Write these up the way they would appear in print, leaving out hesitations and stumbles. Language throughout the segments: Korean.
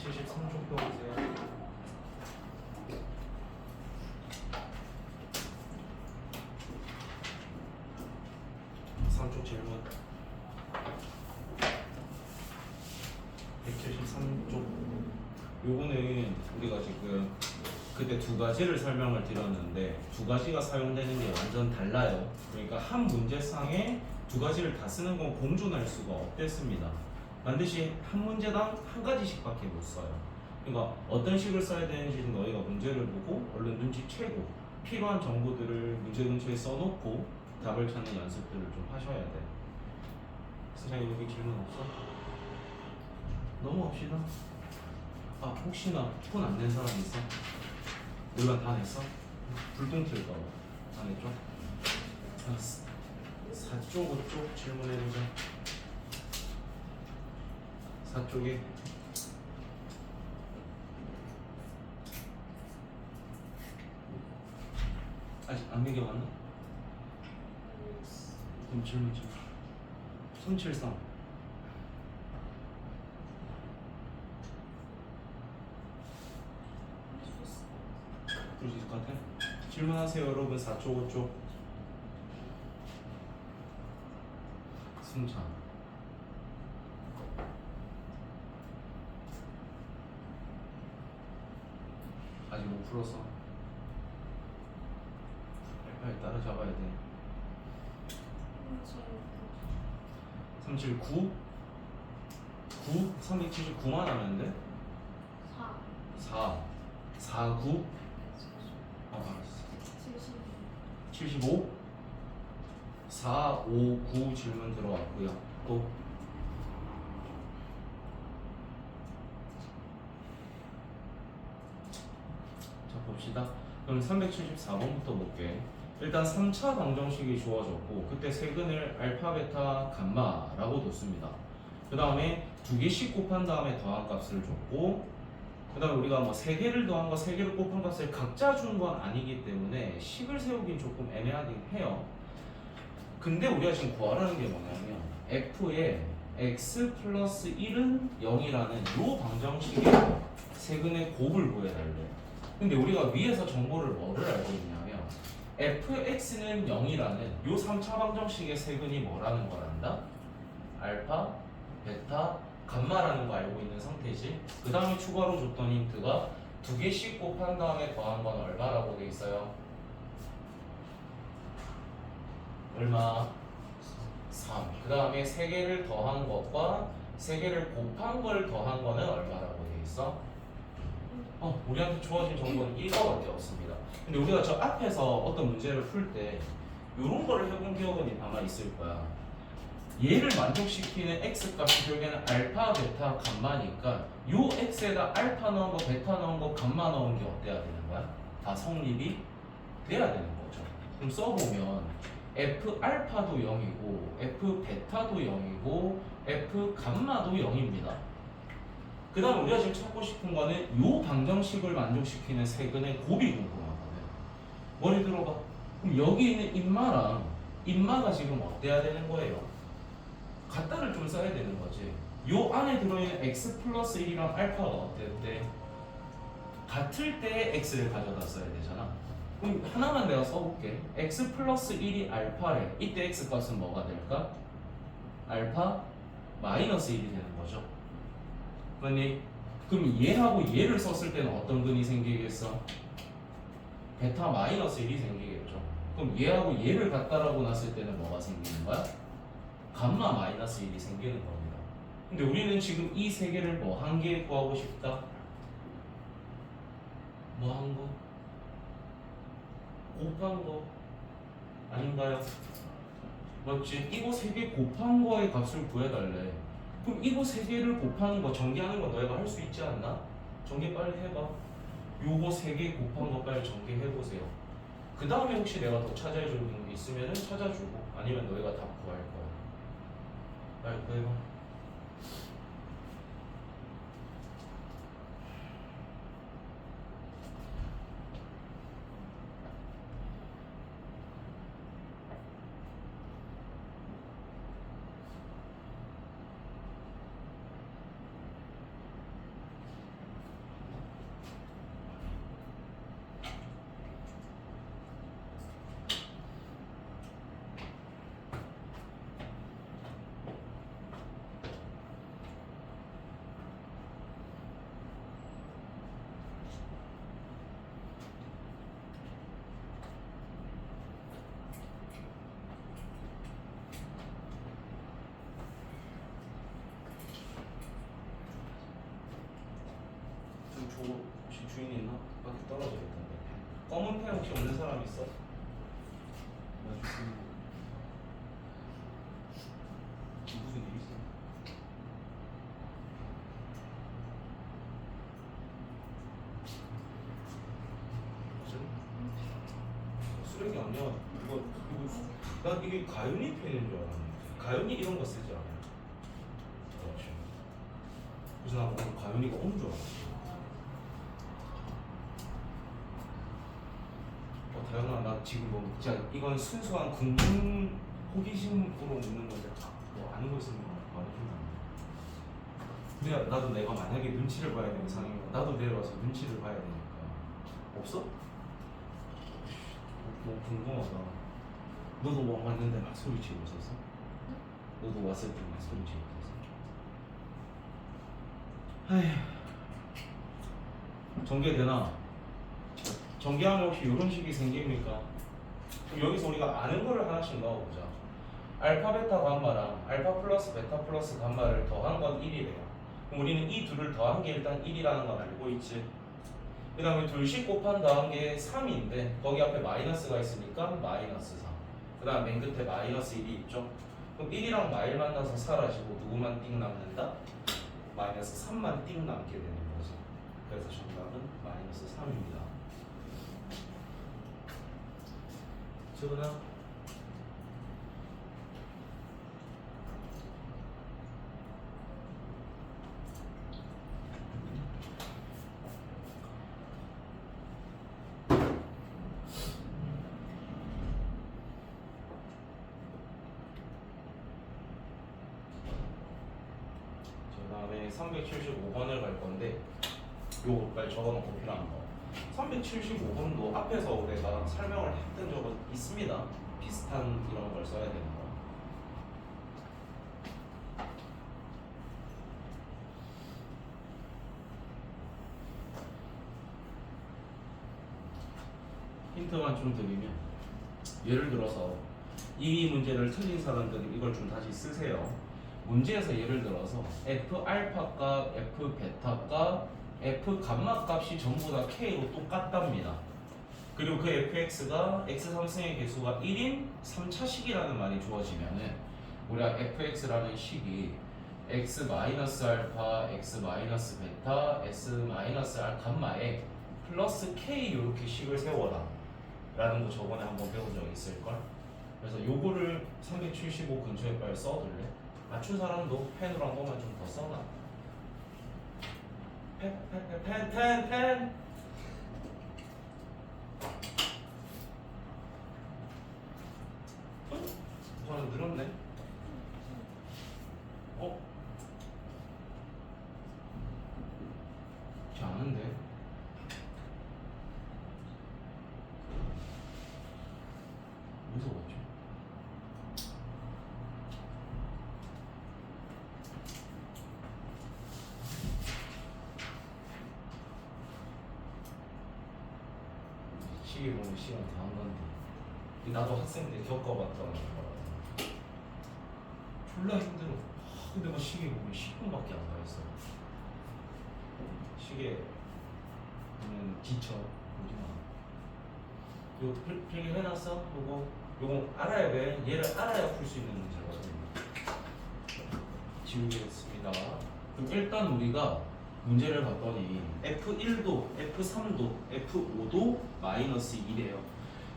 173쪽 펴보세요. 3쪽 질문. 173쪽. 요거는 우리가 지금 그때 두 가지를 설명을 드렸는데 두 가지가 사용되는 게 완전 달라요. 그러니까 한 문제상에 두 가지를 다 쓰는 건 공존할 수가 없댔습니다. 반드시 한 문제당 한 가지씩밖에 못 써요. 그러니까 어떤 식을 써야 되는지는 너희가 문제를 보고 얼른 눈치채고 필요한 정보들을 문제 근처에 써놓고 답을 찾는 연습들을 좀 하셔야 돼. 선생님 여기 질문 없어? 넘어갑시다. 아 혹시나 폰 안 낸 사람 있어? 우리가 다 냈어? 불똥 튈까봐 다 냈죠? 4쪽 5쪽 질문해보자. 4쪽에 아직 안 매겨왔나? 그럼 질문 좀 373 그럴 수 있을 것 같아? 질문하세요 여러분. 4쪽 5쪽 승차 아직 못 풀었어. 빨리 따라잡아야 돼. 379 9 379만 하면 돼? 4 49 75 4 5 9 질문 들어왔고요. 또 자 봅시다. 그럼 374번부터 볼게. 일단 3차 방정식이 주어졌고 그때 세근을 알파, 베타, 감마라고 뒀습니다. 그 다음에 두 개씩 곱한 다음에 더한 값을 줬고 그 다음에 우리가 뭐 세 개를 더한 거, 세 개를 곱한 값을 각자 준 건 아니기 때문에 식을 세우긴 조금 애매하긴 해요. 근데 우리가 지금 구하라는 게 뭐냐면 f의 x 플러스 1은 0이라는 요 방정식의 세근의 곱을 구해달래. 근데 우리가 위에서 정보를 뭐를 알고 있냐면 fx는 0이라는 요 3차 방정식의 세근이 뭐라는 걸 안다? 알파, 베타, 감마라는 거 알고 있는 상태지. 그 다음에 추가로 줬던 힌트가 두 개씩 곱한 다음에 더한 건 얼마라고 돼 있어요? 얼마? 3. 그 다음에 세 개를 더한 것과 세 개를 곱한 걸 더한 거는 얼마라고 돼 있어? 우리한테 주어진 정보는 1거밖에 없습니다. 근데 우리가 저 앞에서 어떤 문제를 풀 때 이런 거를 해본 기억은 아마 있을 거야. 얘를 만족시키는 x 값이 결국에는 알파, 베타, 감마니까 요 x에다 알파 넣은 거, 베타 넣은 거, 감마 넣은 게 어때야 되는 거야? 다 성립이 돼야 되는 거죠. 그럼 써보면 f 알파도 0이고 f 베타도 0이고 f 감마도 0입니다. 그 다음에 우리가 지금 찾고 싶은 거는 요 방정식을 만족시키는 세근의 곱이 궁금하거든. 머리 들어봐. 그럼 여기 있는 인마랑 인마가 지금 어때야 되는 거예요? 같다를 좀 써야 되는 거지. 요 안에 들어있는 x 플러스 1이랑 알파가 어땠대? 같을 때 x를 가져다 써야 되잖아. 그럼 하나만 내가 써볼게. x 플러스 1이 알파래. 이때 x 값은 뭐가 될까? 알파 마이너스 1이 되는 거죠. 그러니 그럼 얘하고 얘를 썼을 때는 어떤 근이 생기겠어? 베타 마이너스 1이 생기겠죠. 그럼 얘하고 얘를 갖다라고 놨을 때는 뭐가 생기는 거야? 감마 마이너스 1이 생기는 겁니다. 근데 우리는 지금 이 세 개를 뭐 한 개 구하고 싶다? 뭐 한 거? 곱한 거? 아닌가요? 맞지? 이거 세 개 곱한 거의 값을 구해달래. 그럼 이거 세 개를 곱하는 거, 전개하는 거 너희가 할 수 있지 않나? 전개 빨리 해봐. 요거 세 개 곱한 거 빨리 전개해보세요. 그 다음에 혹시 내가 더 찾아줄 게 있으면 찾아주고 아니면 너희가 답 구할 거야. 빨리 구해봐. 그거 혹시 주인 있나? 밖에 떨어져 있던데. 검은 펜 혹시 없는 사람 있어? 무슨 일 있어? 쓰레기 아니야. 난 이게 가연이 펜인 줄 알았는데. 가연이 이런 거 쓰지 않아. 그렇지. 그래서 나 오늘 가연이가 온 줄 알았어. 다현아, 나 지금 뭐 진짜 이건 순수한 궁금 호기심으로 묻는 건데 뭐 아는 거 있으면 말해준다. 근데 나도 내가 만약에 눈치를 봐야 되는 상황이면 나도 내려와서 눈치를 봐야 되니까. 없어? 너무 궁금하다. 너도 뭐 왔는데 막 소리치고 있었어? 너도 왔을 때 막 소리치고 있었어? 아휴. 전개되나? 전개하면 혹시 이런 식이 생깁니까? 그럼 여기서 우리가 아는 거를 하나씩 넣어보자. 알파 베타 감마랑 알파 플러스 베타 플러스 감마를 더한 건 1이래요. 그럼 우리는 이 둘을 더한 게 일단 1이라는 건 알고 있지. 그 다음에 둘씩 곱한 더한 게 3인데 거기 앞에 마이너스가 있으니까 마이너스 3. 그 다음 맨 끝에 마이너스 1이 있죠. 그럼 1이랑 마일 만나서 사라지고 누구만 띵 남는다? 마이너스 3만 띵 남게 되는 거지. 그래서 정답은 마이너스 3입니다. 저거나 다음에 375번을 갈 건데 요거까지 적어놓고 필요한 거. 375번도 앞에서 내가 설명을 했던 적은 있습니다. 비슷한 이런 걸 써야 되는 거. 힌트만 좀 드리면 예를 들어서 이 문제를 틀린 사람들은 이걸 좀 다시 쓰세요. 문제에서 예를 들어서 f 알파가 f 베타가 f 감마 값이 전부 다 k로 똑같답니다. 그리고 그 fx가 x 3승의 개수가 1인 3차식이라는 말이 주어지면은 우리가 fx라는 식이 x 마이너스 알파, x 마이너스 베타, x 마이너스 알 감마에 플러스 k 이렇게 식을 세워라 라는 거 저번에 한번 배운 적 있을걸? 그래서 요거를 375 근처에 빨리 써둘래? 맞춘 사람도 펜으로 한 번만 좀 더 써놔. 펜. 저는 늘었네. 잘 아는데. 어디서 봤지? 시계 보면 시간 다 한 건데. 나도 학생 때 겪어봤던 거라서 졸라 힘들어. 근데 뭐 시계 보면 10분밖에 안 가 있어. 시계 보면 지쳐. 보지 마. 이거 필기 해놨어? 요거 알아야 돼. 얘를 알아야 풀 수 있는 문제거든요. 지우겠습니다. 그럼 일단 우리가 문제를 봤더니 F1도, F3도, F5도 마이너스 1이에요.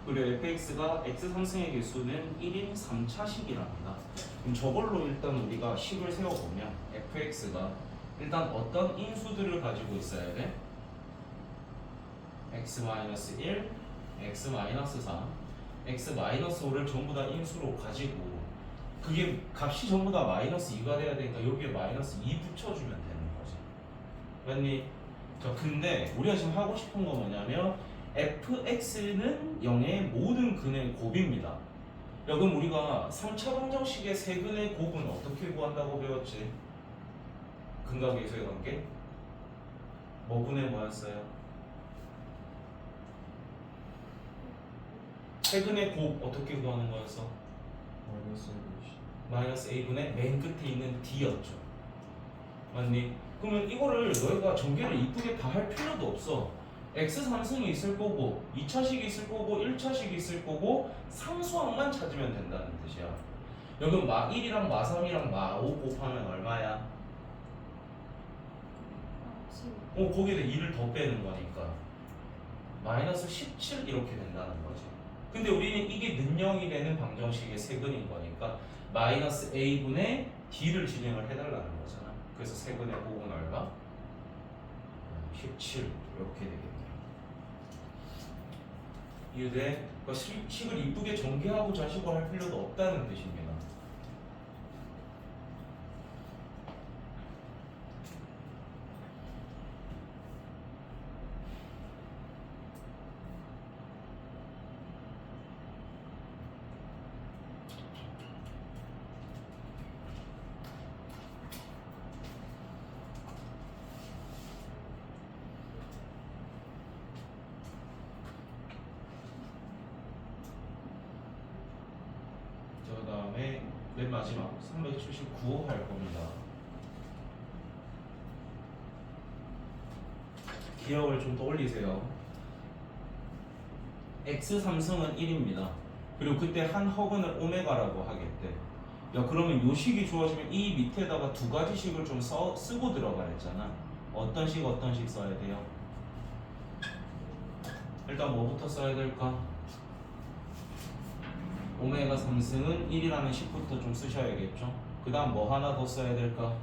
그리고 fx가 x 3승의 개수는 1인 3차식이랍니다. 그럼 저걸로 일단 우리가 식을 세워보면 fx가 일단 어떤 인수들을 가지고 있어야 돼? x-1, x-3, x-5를 전부 다 인수로 가지고 그게 값이 전부 다 마이너스 2가 돼야 되니까 여기에 마이너스 2 붙여주면 되는 거지. 맞니? 자, 근데 우리가 지금 하고 싶은 건 뭐냐면 fx는 0의 모든 근의 곱입니다. 야, 그럼 우리가 3차 방정식의 세근의 곱은 어떻게 구한다고 배웠지? 근과 계수의 관계? 뭐 분의 뭐였어요? 세근의 곱 어떻게 구하는 거였어? 마이너스 a분의 맨 끝에 있는 d였죠. 맞니? 그러면 이거를 너희가 전개를 이쁘게 다 할 필요도 없어. x 3승이 있을 거고 2차식이 있을 거고 1차식이 있을 거고 상수항만 찾으면 된다는 뜻이야. 여기 마 1이랑 마 3이랑 마 5 곱하면 얼마야? 거기에다 2를 더 빼는 거니까 마이너스 17 이렇게 된다는 거지. 근데 우리는 이게 는영이 되는 방정식의 세근인 거니까 마이너스 a분의 d를 진행을 해달라는 거잖아. 그래서 세근의 곱은 얼마? 17 이렇게 되겠네요. 이해돼? 그러니까 식을 이쁘게 전개하고 자식을 할 필요도 없다는 뜻입니다. 그 다음에 맨 마지막 379호 할 겁니다. 기억을 좀 떠올리세요. x 3승은 1입니다. 그리고 그때 한 허근을 오메가라고 하겠대. 야 그러면 요 식이 주어지면 이 밑에다가 두 가지 식을 좀 쓰고 들어가 했잖아. 어떤 식 써야 돼요? 일단 뭐부터 써야 될까? 오메가 3승은 1이라는 식부터 좀 쓰셔야겠죠. 그 다음 뭐 하나 더 써야 될까?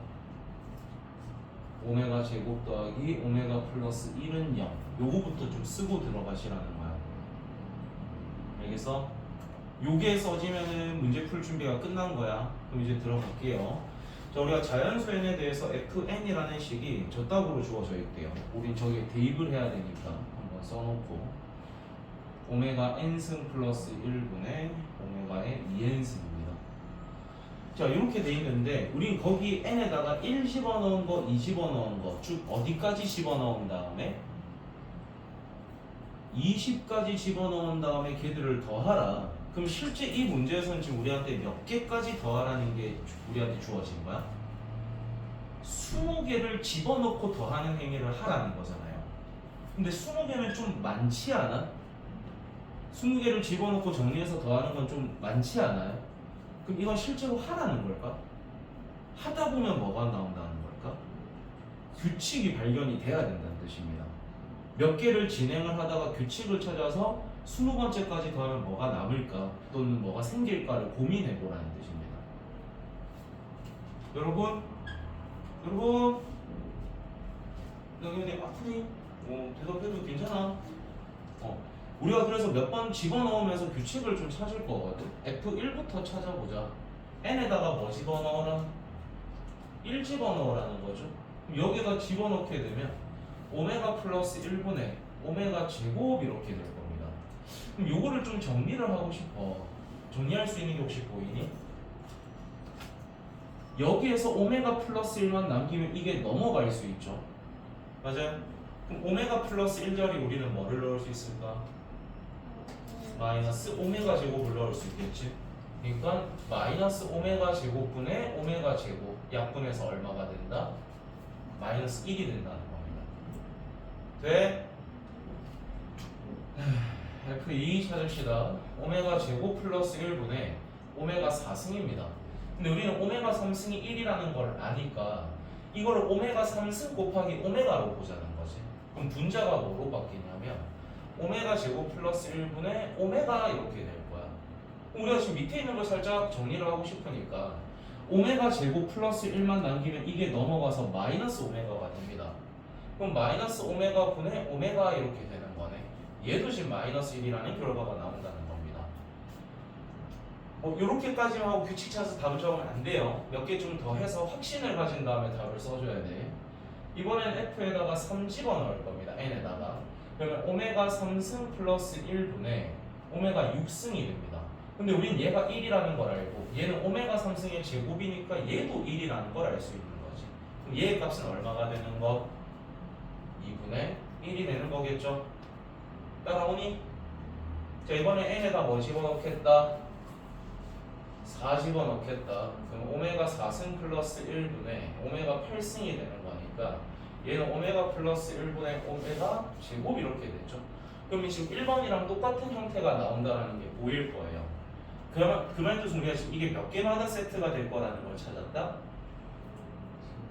오메가 제곱 더하기 오메가 플러스 1은 0. 요거부터 좀 쓰고 들어가시라는 거야. 알겠어? 요게 써지면은 문제 풀 준비가 끝난 거야. 그럼 이제 들어갈게요. 자, 우리가 자연수N에 대해서 fn이라는 식이 저따구로 주어져 있대요. 우린 저기에 대입을 해야 되니까 한번 써놓고 오메가 n승 플러스 1분의 오메가의 2n승입니다. 자 이렇게 돼 있는데 우린 거기 n에다가 1 집어넣은 거, 2 집어넣은 거 쭉 어디까지 집어넣은 다음에 20까지 집어넣은 다음에 걔들을 더하라. 그럼 실제 이 문제에서는 지금 우리한테 몇 개까지 더하라는 게 우리한테 주어진 거야? 20개를 집어넣고 더하는 행위를 하라는 거잖아요. 근데 20개는 좀 많지 않아? 20개를 집어넣고 정리해서 더하는 건 좀 많지 않아요? 그럼 이건 실제로 하라는 걸까? 하다 보면 뭐가 나온다는 걸까? 규칙이 발견이 돼야 된다는 뜻입니다. 몇 개를 진행을 하다가 규칙을 찾아서 20번째까지 더하면 뭐가 남을까 또는 뭐가 생길까를 고민해보라는 뜻입니다. 여러분 여기 어디 아프니? 대답해도 괜찮아? 우리가 그래서 몇 번 집어넣으면서 규칙을 좀 찾을 거거든. F1부터 찾아보자. n에다가 뭐 집어넣어라? 1 집어넣으라는 거죠. 여기다 집어넣게 되면 오메가 플러스 1분의 오메가 제곱 이렇게 될 겁니다. 그럼 요거를 좀 정리를 하고 싶어. 정리할 수 있는 게 혹시 보이니? 여기에서 오메가 플러스 1만 남기면 이게 넘어갈 수 있죠. 맞아요? 그럼 오메가 플러스 1자리 우리는 뭐를 넣을 수 있을까? 마이너스 오메가 제곱을 넣을 수 있겠지. 그러니까 마이너스 오메가 제곱분의 오메가 제곱 약분해서 얼마가 된다? 마이너스 1이 된다는 겁니다. 돼? F2 찾읍시다. 오메가 제곱 플러스 1분의 오메가 4승입니다. 근데 우리는 오메가 3승이 1이라는 걸 아니까 이거를 오메가 3승 곱하기 오메가로 보자는 거지. 그럼 분자가 뭐로 바뀌냐면 오메가 제곱 플러스 1분의 오메가 이렇게 될 거야. 우리가 지금 밑에 있는 걸 살짝 정리를 하고 싶으니까 오메가 제곱 플러스 1만 남기면 이게 넘어가서 마이너스 오메가가 됩니다. 그럼 마이너스 오메가 분의 오메가 이렇게 되는 거네. 얘도 지금 마이너스 1이라는 결과가 나온다는 겁니다. 이렇게까지만 하고 규칙 찾아서 답을 적으면 안 돼요. 몇 개 좀 더 해서 확신을 가진 다음에 답을 써줘야 돼. 이번엔 F에다가 3 집어넣을 겁니다. N에다가. 그러면 오메가 3승 플러스 1분의 오메가 6승이 됩니다. 근데 우린 얘가 1이라는 걸 알고 얘는 오메가 3승의 제곱이니까 얘도 1이라는 걸 알 수 있는 거지. 그럼 얘의 값은 얼마가 되는 거? 2분의 1이 되는 거겠죠? 따라오니? 자 이번에 n에다 뭐 집어넣겠다? 4 집어넣겠다. 그럼 오메가 4승 플러스 1분의 오메가 8승이 되는 거니까 거니까 얘는 오메가 플러스 1분의 오메가 제곱 이렇게 됐죠. 그러면 지금 1번이랑 똑같은 형태가 나온다는 게 보일 거예요. 그러면 그 말뜻은 우리가 지금 이게 몇 개마다 세트가 될 거라는 걸 찾았다?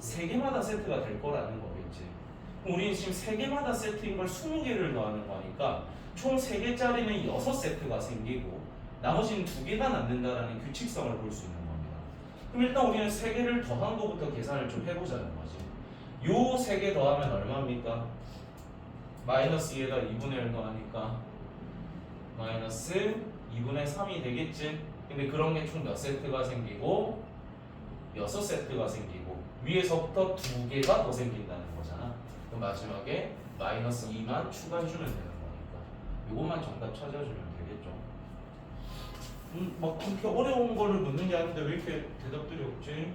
3개마다 세트가 될 거라는 거겠지. 그럼 우리는 지금 3개마다 세트인 걸 20개를 더하는 거니까 총 3개짜리는 6세트가 생기고 나머지는 2개가 남는다라는 규칙성을 볼 수 있는 겁니다. 그럼 일단 우리는 3개를 더한 거부터 계산을 좀 해보자는 거지. 요 3개 더하면 얼마입니까? 마이너스 2에다 2분의 1 더하니까 마이너스 2분의 3이 되겠지. 근데 그런 게 총 몇 세트가 생기고 6세트가 생기고 위에서부터 2개가 더 생긴다는 거잖아. 그럼 마지막에 마이너스 2만 추가해주면 되는 거니까 요것만 정답 찾아주면 되겠죠. 막 그렇게 어려운 거를 묻는 게 아닌데 왜 이렇게 대답들이 없지?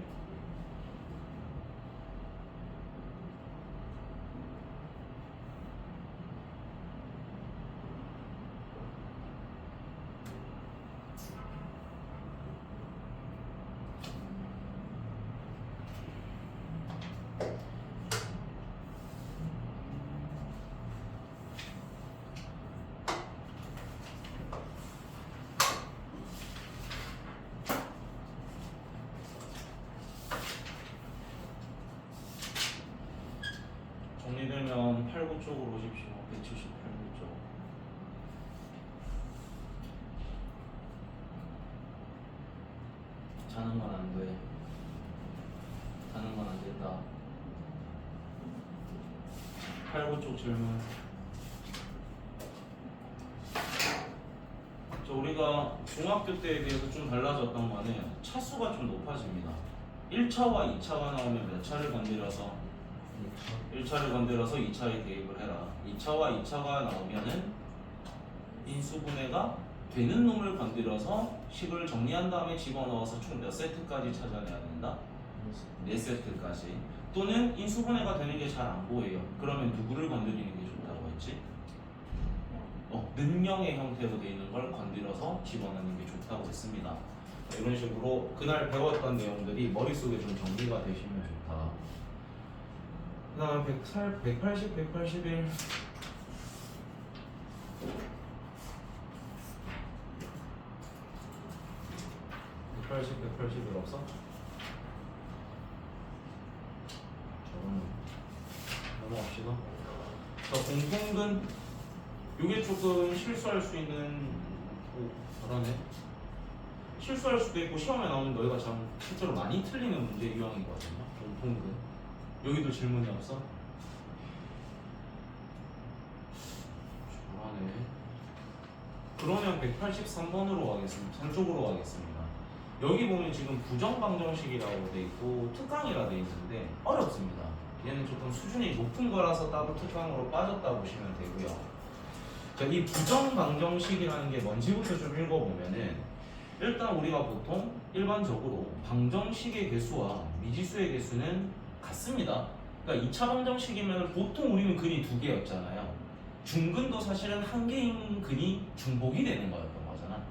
정리되면 8, 9 쪽으로 오십시오. 178쪽. 자는 건 안 돼. 자는 건 안 된다. 8, 9쪽 질문. 우리가 중학교 때에 비해서 좀 달라졌던 거는 차수가 좀 높아집니다. 1차와 2차가 나오면 몇 차를 건드려서 1차를 건드려서 2차에 대입을 해라. 2차와 2차가 나오면은 인수분해가 되는 놈을 건드려서 식을 정리한 다음에 집어넣어서 총 몇 세트까지 찾아내야 된다? 4세트까지. 또는 인수분해가 되는 게 잘 안 보여요. 그러면 누구를 건드리는 게 좋다고 했지? 능령의 형태로 되어 있는 걸 건드려서 집어넣는 게 좋다고 했습니다. 이런 식으로 그날 배웠던 내용들이 머릿속에 좀 정리가 되시면 좋다. 그 다음에 180, 181 180, 181 없어? 저는 넘어갑시다. 자, 공통근 요게 조금 실수할 수 있는 잘하네. 실수할 수도 있고 시험에 나오는 너희가 참 실제로 많이 틀리는 문제 유형이거든요. 공통근 여기도 질문이 없어? 잘하네. 그러면 183번으로 가겠습니다. 3쪽으로 가겠습니다. 여기 보면 지금 부정방정식이라고 돼 있고 특강이라 돼 있는데 어렵습니다. 얘는 조금 수준이 높은 거라서 따로 특강으로 빠졌다 보시면 되고요. 자, 이 부정방정식이라는 게 뭔지부터 좀 읽어보면은 일단 우리가 보통 일반적으로 방정식의 개수와 미지수의 개수는 같습니다. 그러니까 2차 방정식이면 보통 우리는 근이 2개였잖아요. 중근도 사실은 1개인 근이 중복이 되는 거였던 거잖아.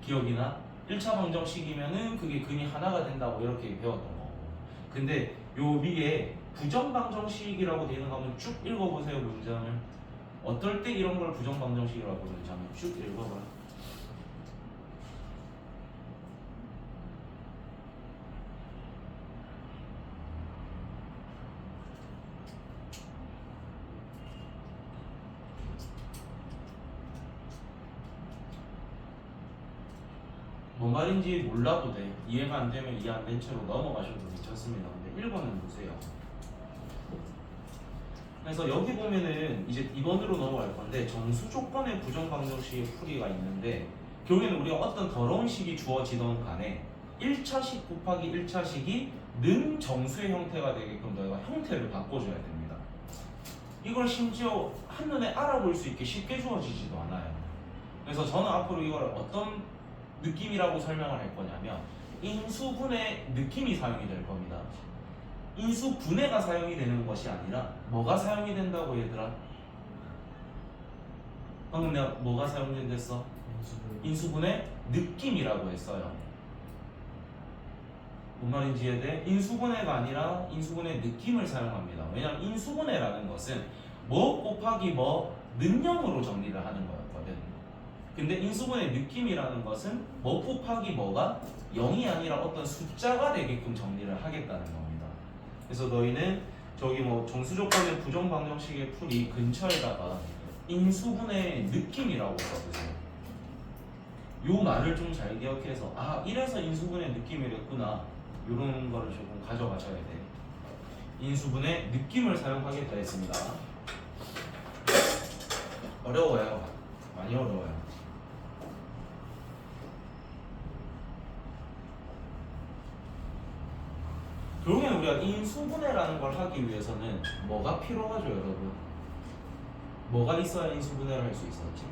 기억이나? 1차 방정식이면은 그게 근이 하나가 된다고 이렇게 배웠던 거고. 근데 요 위에 부정방정식이라고 되어 있는 거 한번 쭉 읽어보세요, 문장을. 어떨 때 이런 걸 부정방정식이라고 부르는지 한번 쭉 읽어봐. 뭔 말인지 몰라도 돼. 이해가 안 되면 이해 안 된 채로 넘어가셔도 괜찮습니다. 근데 1번은 보세요. 그래서 여기 보면은 이제 2번으로 넘어갈 건데 정수 조건의 부정방정식의 풀이가 있는데 결국에는 우리가 어떤 더러운 식이 주어지던 간에 1차식 곱하기 1차식이 는 정수의 형태가 되게끔 너희가 형태를 바꿔줘야 됩니다. 이걸 심지어 한눈에 알아볼 수 있게 쉽게 주어지지도 않아요. 그래서 저는 앞으로 이걸 어떤 느낌이라고 설명을 할 거냐면 인수분해 느낌이 사용이 될 겁니다. 인수분해가 사용이 되는 것이 아니라 뭐가 사용이 된다고 얘들아? 방금 내가 뭐가 사용된댔어? 인수분해 느낌이라고 했어요. 뭔 말인지 이해돼? 인수분해가 아니라 인수분해 느낌을 사용합니다. 왜냐면 인수분해라는 것은 뭐 곱하기 뭐 는형으로 정리를 하는 거였거든. 근데 인수분해 느낌이라는 것은 뭐 곱하기 뭐가 0이 아니라 어떤 숫자가 되게끔 정리를 하겠다는 겁니다. 그래서 너희는 저기 뭐 정수조건의 부정방정식의 풀이 근처에다가 인수분해 느낌이라고 써주세요. 요 말을 좀 잘 기억해서 아 이래서 인수분해 느낌이랬구나 요런 거를 조금 가져가셔야 돼. 인수분해 느낌을 사용하겠다 했습니다. 어려워요. 많이 어려워요. 결국엔 우리가 인수분해라는 걸 하기 위해서는 뭐가 필요하죠 여러분? 뭐가 있어야 인수분해를 할 수 있었지?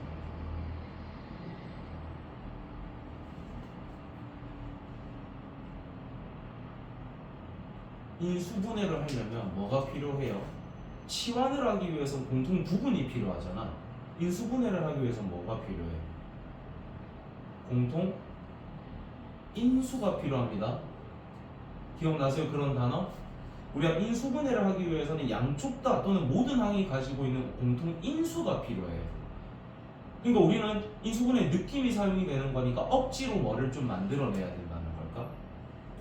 인수분해를 하려면 뭐가 필요해요? 치환을 하기 위해서는 공통 부분이 필요하잖아. 인수분해를 하기 위해서는 뭐가 필요해? 공통 인수가 필요합니다. 기억나세요? 그런 단어? 우리가 인수분해를 하기 위해서는 양쪽 다 또는 모든 항이 가지고 있는 공통 인수가 필요해. 그러니까 우리는 인수분해 느낌이 사용이 되는 거니까 억지로 뭐를 좀 만들어내야 된다는 걸까?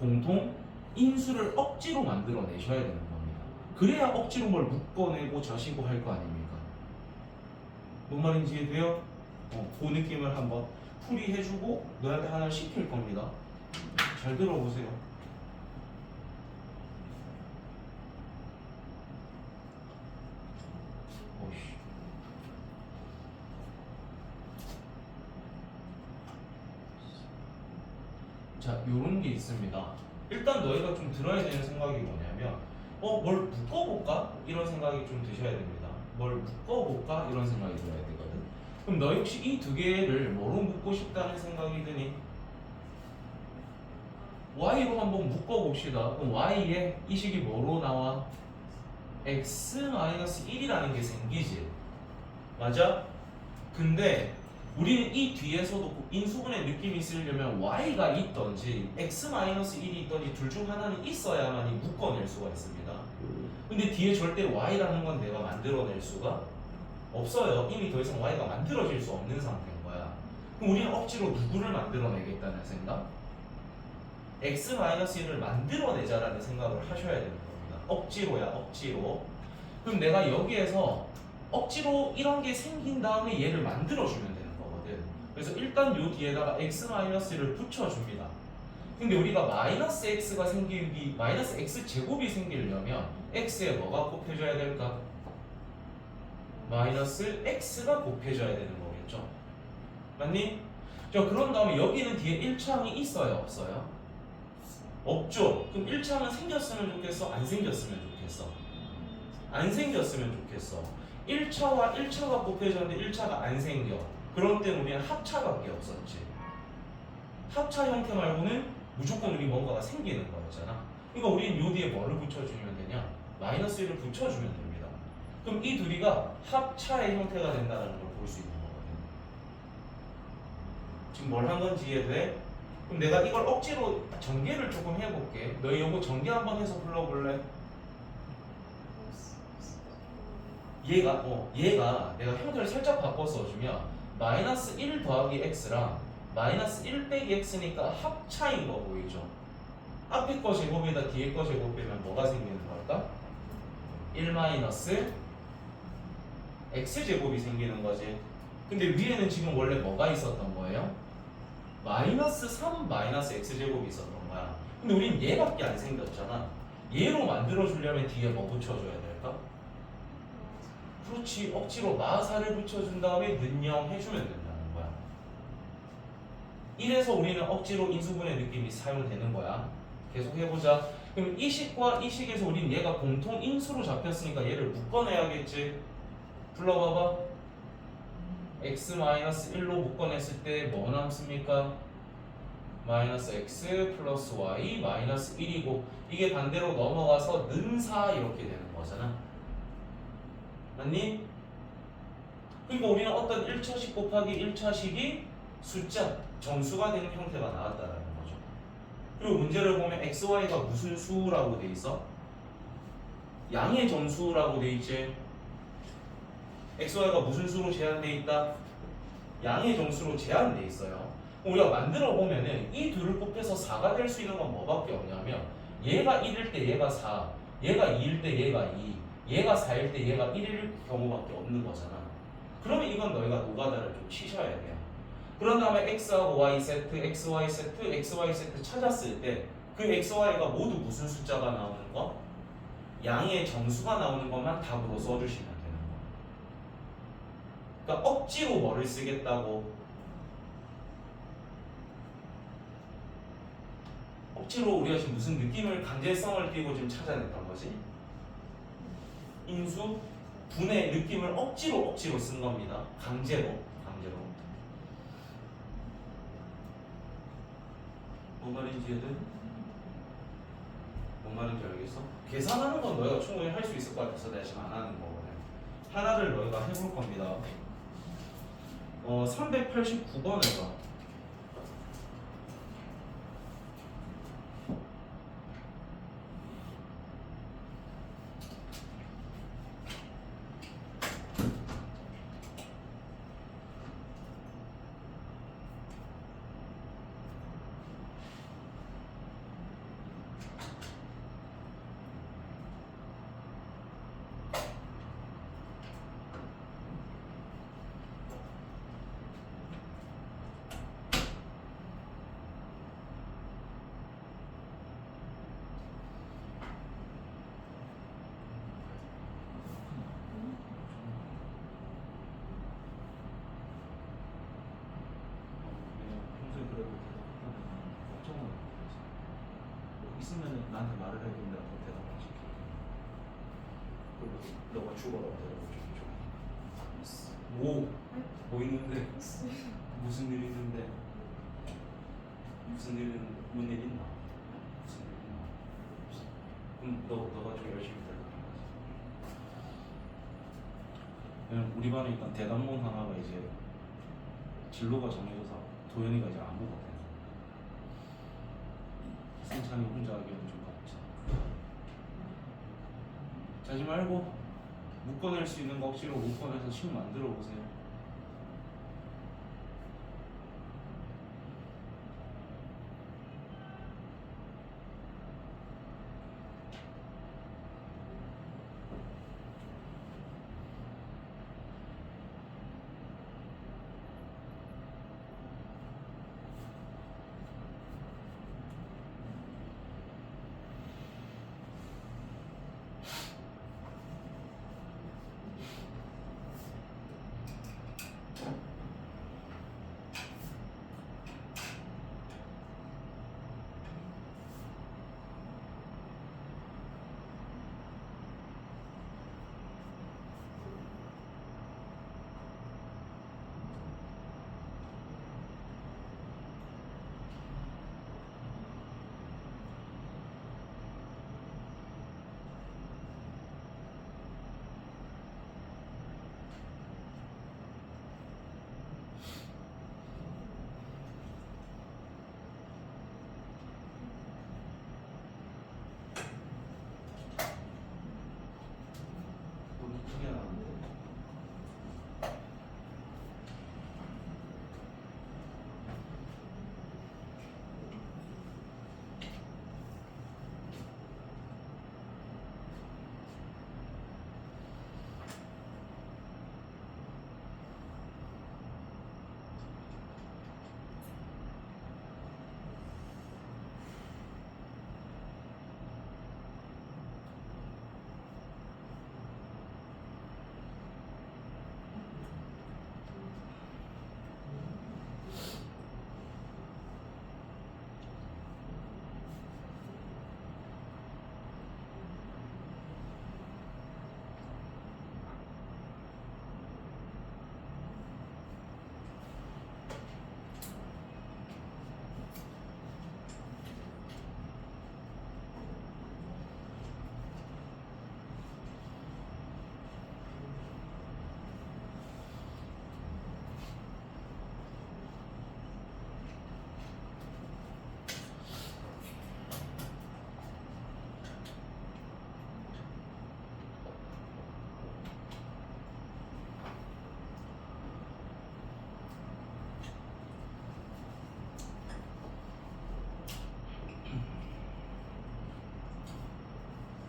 공통 인수를 억지로 만들어내셔야 되는 겁니다. 그래야 억지로 뭘 묶어내고 자시고 할 거 아닙니까? 뭔 말인지 이해돼요? 그 느낌을 한번 풀이해주고 너한테 하나를 시킬 겁니다. 잘 들어보세요. 오씨. 자, 요런 게 있습니다. 일단 너희가 좀 들어야 되는 생각이 뭐냐면 뭘 묶어볼까? 이런 생각이 좀 드셔야 됩니다. 뭘 묶어볼까? 이런 생각이 들어야 되거든. 그럼 너희 혹시 이 두 개를 뭐로 묶고 싶다는 생각이 드니? y로 한번 묶어봅시다. 그럼 y에 이 식이 뭐로 나와? x-1이라는 게 생기지. 맞아? 근데 우리는 이 뒤에서도 인수분해 느낌이 있으려면 y가 있던지 x-1이 있던지 둘 중 하나는 있어야만이 묶어낼 수가 있습니다. 근데 뒤에 절대 y라는 건 내가 만들어낼 수가 없어요. 이미 더 이상 y가 만들어질 수 없는 상태인 거야. 그럼 우리는 억지로 누구를 만들어내겠다는 생각? x-1을 만들어내자라는 생각을 하셔야 되는 겁니다. 억지로야 억지로. 그럼 내가 여기에서 억지로 이런 게 생긴 다음에 얘를 만들어주면 되는 거거든. 그래서 일단 요 뒤에다가 x-를 붙여줍니다. 근데 우리가 마이너스 x가 생기기, 마이너스 x 제곱이 생기려면 x에 뭐가 곱해져야 될까? 마이너스 x가 곱해져야 되는 거겠죠. 맞니? 자, 그런 다음에 여기는 뒤에 1차항이 있어요 없어요? 없죠. 그럼 1차항은 생겼으면 좋겠어? 안 생겼으면 좋겠어? 안 생겼으면 좋겠어. 1차와 1차가 곱해졌는데 1차가 안 생겨. 그런 때는 우리는 합차밖에 없었지. 합차 형태 말고는 무조건 우리 뭔가가 생기는 거였잖아. 그러니까 우리는 요 뒤에 뭐를 붙여주면 되냐? 마이너스 1을 붙여주면 됩니다. 그럼 이 둘이가 합차의 형태가 된다는 걸 볼 수 있는 거거든. 지금 뭘 한 건지 이해돼? 그럼 내가 이걸 억지로 전개를 조금 해볼게. 너희 요거 전개 한번 해서 불러볼래? 얘가 내가 형태를 살짝 바꿔 써주면 마이너스 1 더하기 x랑 마이너스 1 빼기 x니까 합차인 거 보이죠? 앞에 거 제곱에다 뒤에 거 제곱 빼면 뭐가 생기는 걸까? 1 마이너스 x 제곱이 생기는 거지. 근데 위에는 지금 원래 뭐가 있었던 거예요? 마이너스 3 마이너스 x 제곱이 있었던 거야. 근데 우린 얘밖에 안 생겼잖아. 얘로 만들어주려면 뒤에 뭐 붙여줘야 될까? 그렇지. 억지로 마사를 붙여준 다음에 는영 해주면 된다는 거야. 이래서 우리는 억지로 인수분해 느낌이 사용되는 거야. 계속 해보자. 그럼 이 식과 이 식에서 우린 얘가 공통 인수로 잡혔으니까 얘를 묶어내야겠지. 불러봐봐. x-1로 묶어냈을 때 뭐 남습니까? 마이너스 x 플러스 y 마이너스 1이고 이게 반대로 넘어가서 는4 이렇게 되는 거잖아. 맞니? 그러니까 우리는 어떤 1차식 곱하기 1차식이 숫자, 정수가 되는 형태가 나왔다라는 거죠. 그리고 문제를 보면 xy가 무슨 수라고 돼 있어? 양의 정수라고 돼 있지. xy가 무슨 수로 제한돼 있다? 양의 정수로 제한돼 있어요. 우리가 만들어 보면은 이 둘을 곱해서 4가 될 수 있는 건 뭐밖에 없냐면 얘가 1일 때 얘가 4, 얘가 2일 때 얘가 2, 얘가 4일 때 얘가 1일 경우밖에 없는 거잖아. 그러면 이건 너희가 노가다를 좀 치셔야 돼요. 그런 다음에 x하고 y 세트, xy 세트, xy 세트 찾았을 때 그 xy가 모두 무슨 숫자가 나오는 거? 양의 정수가 나오는 것만 답으로 써주시면 되는 거. 그러니까 억지로 뭐를 쓰겠다고? 억지로 우리가 지금 무슨 느낌을 강제성을 띠고 지금 찾아냈던 거지? 인수 분의 느낌을 억지로 쓴 겁니다. 강제로. 뭔 말인지 얘들? 뭔 말인지 알겠어? 계산하는 건 너희가 충분히 할 수 있을 것 같아서 내가 지금 안 하는 거거든. 하나를 너희가 해볼 겁니다. 389번을 봐. 평소에 그래도 걱정은 있으면 나한테 말을 해도 내가 더 대답을 해줄게. 그리고 너가 죽어라고 대답을 좀 해줘. 오! 뭐 있는데? 무슨 일 있는데? 무슨 일 있나? 무슨 일 있나? 그럼 너가 좀 열심히 대답해. 왜냐면 우리 반에 일단 대담문 하나가 이제 진로가 정해져서 도현이가 이제 안 보거든. 승찬이 혼자 하기에는 좀 바쁘잖아. 자지 말고 묶어낼 수 있는 거 억지로 묶어내서 식 만들어 보세요.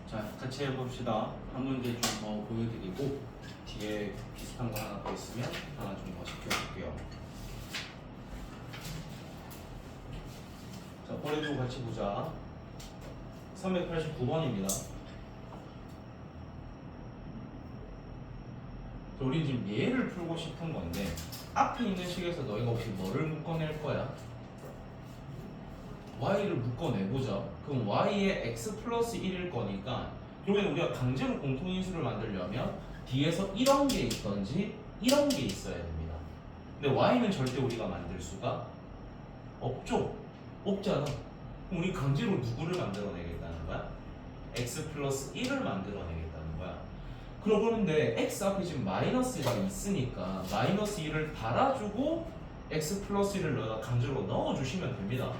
자, 같이 해봅시다. 한 문제 좀 더 보여드리고 뒤에 비슷한 거 하나 더 있으면 하나 좀 더 시켜볼게요. 자, 버려두고 같이 보자. 389번입니다. 우리 지금 얘를 풀고 싶은 건데 앞에 있는 식에서 너희가 혹시 뭐를 묶어낼 거야? y를 묶어내보자. 그럼 y의 x 플러스 1일 거니까 결국엔 우리가 강제로 공통인수를 만들려면 뒤에서 이런 게 있던지 이런 게 있어야 됩니다. 근데 y는 절대 우리가 만들 수가 없죠. 없잖아. 그럼 우리 강제로 누구를 만들어내겠다는 거야? x 플러스 1을 만들어내겠다는 거야. 그러고는데 x 앞에 지금 마이너스가 있으니까 마이너스 1을 달아주고 x 플러스 1을 너가 강제로 넣어주시면 됩니다.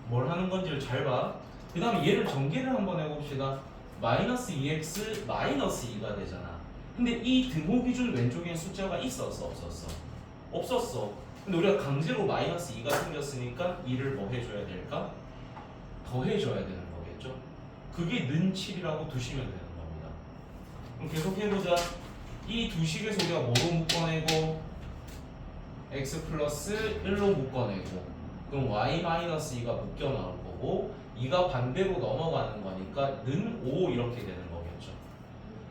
뭘 하는 건지를 잘 봐. 그 다음에 얘를 전개를 한번 해봅시다. 마이너스 2x 마이너스 2가 되잖아. 근데 이 등호 기준 왼쪽엔 숫자가 있었어 없었어? 없었어. 근데 우리가 강제로 마이너스 2가 생겼으니까 2를 뭐 해줘야 될까? 더해줘야 되는 거겠죠? 그게 는 7이라고 두시면 되는 겁니다. 그럼 계속 해보자. 이 두 식에서 우리가 뭐로 묶어내고 x 플러스 1로 묶어내고 그럼 y-2가 묶여 나올 거고 2가 반대로 넘어가는 거니까 는 5 이렇게 되는 거겠죠.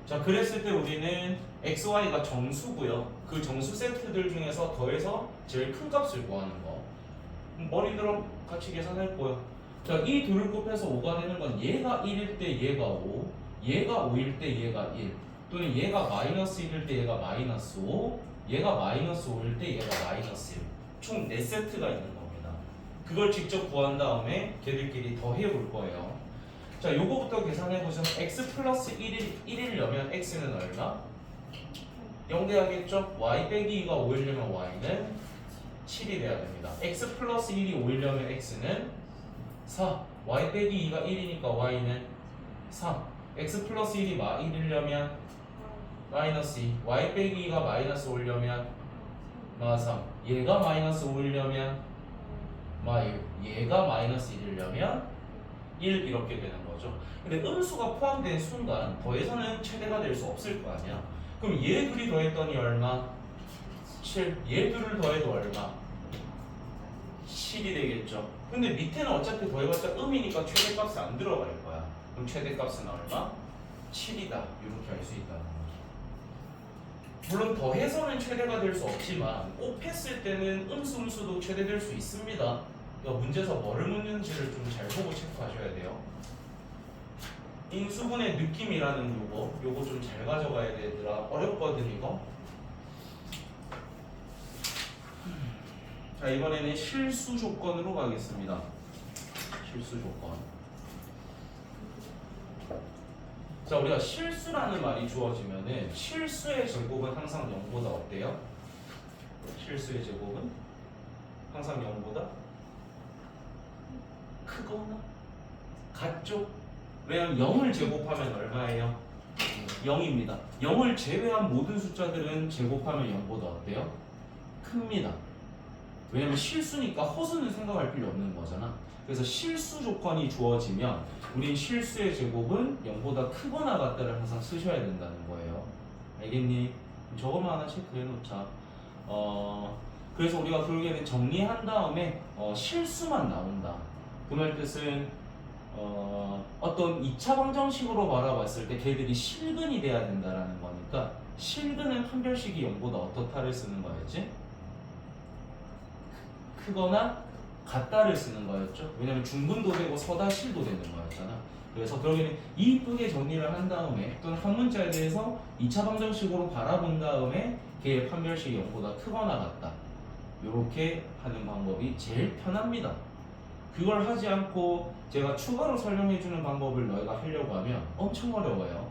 자, 그랬을 때 우리는 x, y가 정수고요. 그 정수 세트들 중에서 더해서 제일 큰 값을 구하는 거. 머리 들어 같이 계산할 거예요. 자, 이 둘을 곱해서 5가 되는 건 얘가 1일 때 얘가 5, 얘가 5일 때 얘가 1, 또는 얘가 마이너스 1일 때 얘가 마이너스 5, 얘가 마이너스 5일 때 얘가 마이너스 1. 총 4세트가 있는 겁니다. 그걸 직접 구한 다음에 걔들끼리 더해 볼 거예요. 자, 요거부터 계산해 보시면 x 플러스 1이려면 x는 얼마? 0 돼야겠죠? y 빼기 2가 5이려면 y는 7이 돼야 됩니다. x 플러스 1이 5이려면 x는 4. y 빼기 2가 1이니까 y는 3. x 플러스 1이 1이려면 마이너스 2. y 빼기 2가 마이너스 5이려면 마 3. 얘가 마이너스 5이려면 마 6. 얘가 마이너스 1이려면 1 이렇게 되는 거죠. 근데 음수가 포함된 순간 더해서는 최대가 될 수 없을 거 아니야. 그럼 얘 둘이 더했더니 얼마? 7. 얘 둘을 더해도 얼마? 7이 되겠죠. 근데 밑에는 어차피 더해봤자 음이니까 최대값이 안 들어갈 거야. 그럼 최대값은 얼마? 7이다. 이렇게 할 수 있다는 거죠. 물론 더해서는 최대가 될 수 없지만 곱했을 때는 음수도 최대될 수 있습니다. 그러니까 문제에서 뭐를 묻는지를 좀 잘 보고 체크하셔야 돼요. 인수분해 느낌이라는 요거 좀 잘 가져가야 되더라. 어렵거든 이거. 자, 이번에는 실수 조건으로 가겠습니다. 실수 조건. 자, 우리가 실수라는 말이 주어지면은 실수의 제곱은 항상 0보다 어때요? 실수의 제곱은 항상 0보다 크거나 같죠? 왜냐면 0을 제곱하면 얼마예요? 0입니다. 0을 제외한 모든 숫자들은 제곱하면 0보다 어때요? 큽니다. 왜냐면 실수니까 허수는 생각할 필요 없는 거잖아. 그래서 실수 조건이 주어지면 우린 실수의 제곱은 0보다 크거나 같다를 항상 쓰셔야 된다는 거예요. 알겠니? 저거만 하나 체크해 놓자. 그래서 우리가 결국에는 정리한 다음에 실수만 나온다. 그 말 뜻은 어떤 2차 방정식으로 바라봤을 때 걔들이 실근이 돼야 된다라는 거니까 실근은 판별식이 0보다 어떻다를 쓰는 거였지? 크거나 같다를 쓰는 거였죠. 왜냐면 중분도 되고 서다실도 되는 거였잖아. 그래서 결국에는 이쁘게 정리를 한 다음에 또는 한 문자에 대해서 2차 방정식으로 바라본 다음에 걔의 판별식이 0보다 크거나 같다. 이렇게 하는 방법이 제일 편합니다. 그걸 하지 않고 제가 추가로 설명해주는 방법을 너희가 하려고 하면 엄청 어려워요.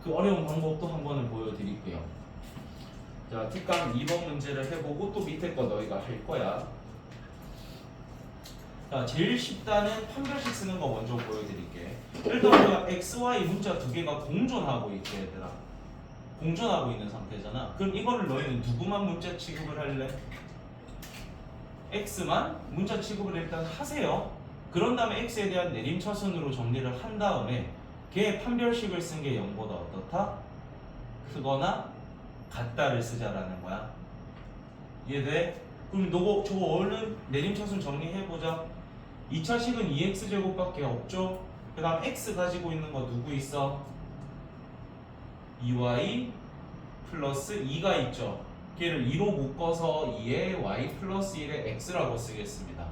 그 어려운 방법도 한 번은 보여드릴게요. 자, 특강 2번 문제를 해보고 또 밑에 거 너희가 할 거야. 자, 제일 쉽다는 판별식 쓰는 거 먼저 보여드릴게. 일단 우리가 x, y 문자 두 개가 공존하고 있게 얘들아. 공존하고 있는 상태잖아. 그럼 이거를 너희는 누구만 문자 취급을 할래? x만 문자 취급을 일단 하세요. 그런 다음에 x에 대한 내림차순으로 정리를 한 다음에 걔 판별식을 쓴 게 0보다 어떻다? 크거나 같다를 쓰자라는 거야. 이해돼? 그럼 너 저거 얼른 내림차순 정리해보자. 2차식은 2x제곱밖에 없죠? 그 다음 x 가지고 있는 거 누구 있어? 2y 플러스 2가 있죠. 걔를 2로 묶어서 2에 y 플러스 1에 x라고 쓰겠습니다.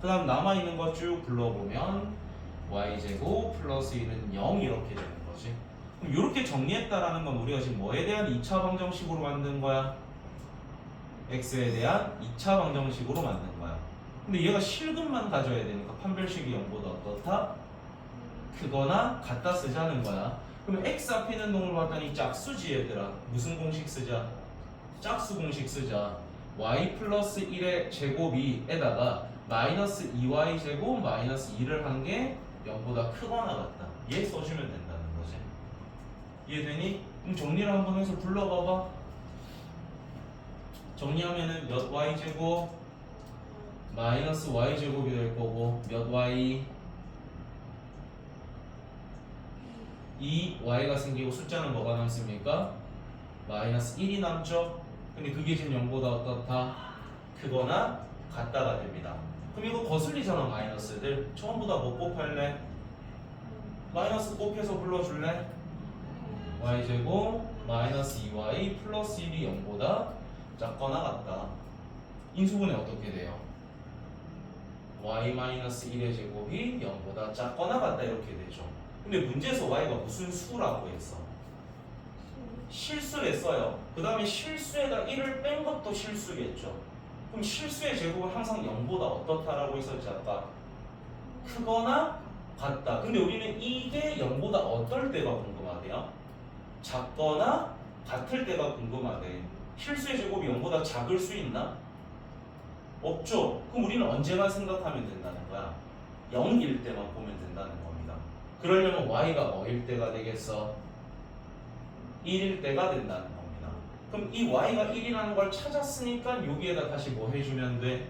그 다음 남아있는 거 쭉 불러보면 y제곱 플러스 1은 0 이렇게 되는 거지. 그럼 이렇게 정리했다라는 건 우리가 지금 뭐에 대한 2차 방정식으로 만든 거야? x에 대한 2차 방정식으로 만든 거야. 근데 얘가 실근만 가져야 되니까 판별식이 0보다 어떻다? 크거나 같다 쓰자는 거야. 그럼 x 앞에 있는 놈을 봤더니 짝수지 얘들아. 무슨 공식 쓰자? 짝수 공식 쓰자. y 플러스 1의 제곱이 에다가 마이너스 2y 제곱 마이너스 2를 한 게 0보다 크거나 같다. 얘 써주면 된다는 거지. 이해되니? 그럼 정리를 한번 해서 불러봐봐. 정리하면은 몇 y 제곱 마이너스 y 제곱이 될 거고 몇 y 2y가 생기고 숫자는 뭐가 남습니까? 마이너스 1이 남죠? 근데 그게 지금 0보다 어떻다? 크거나 같다가 됩니다. 그럼 이거 거슬리잖아 마이너스들. 처음보다 뭐 곱할래? 마이너스 곱해서 불러줄래? y제곱 마이너스 2y 플러스 1이 0보다 작거나 같다. 인수분해 어떻게 돼요? y-1의 제곱이 0보다 작거나 같다 이렇게 되죠. 근데 문제에서 y가 무슨 수라고 했어? 실수랬어요. 그 다음에 실수에다 1을 뺀 것도 실수겠죠. 그럼 실수의 제곱은 항상 0보다 어떻다라고 했었지 아까? 크거나 같다. 근데 우리는 이게 0보다 어떨 때가 궁금하대요? 작거나 같을 때가 궁금하대. 실수의 제곱이 0보다 작을 수 있나? 없죠. 그럼 우리는 언제만 생각하면 된다는 거야? 0일 때만 보면 된다는 겁니다. 그러려면 y가 뭐일 때가 되겠어? 1일 때가 된다는 겁니다. 그럼 이 y가 1이라는 걸 찾았으니까 여기에다 다시 뭐 해주면 돼?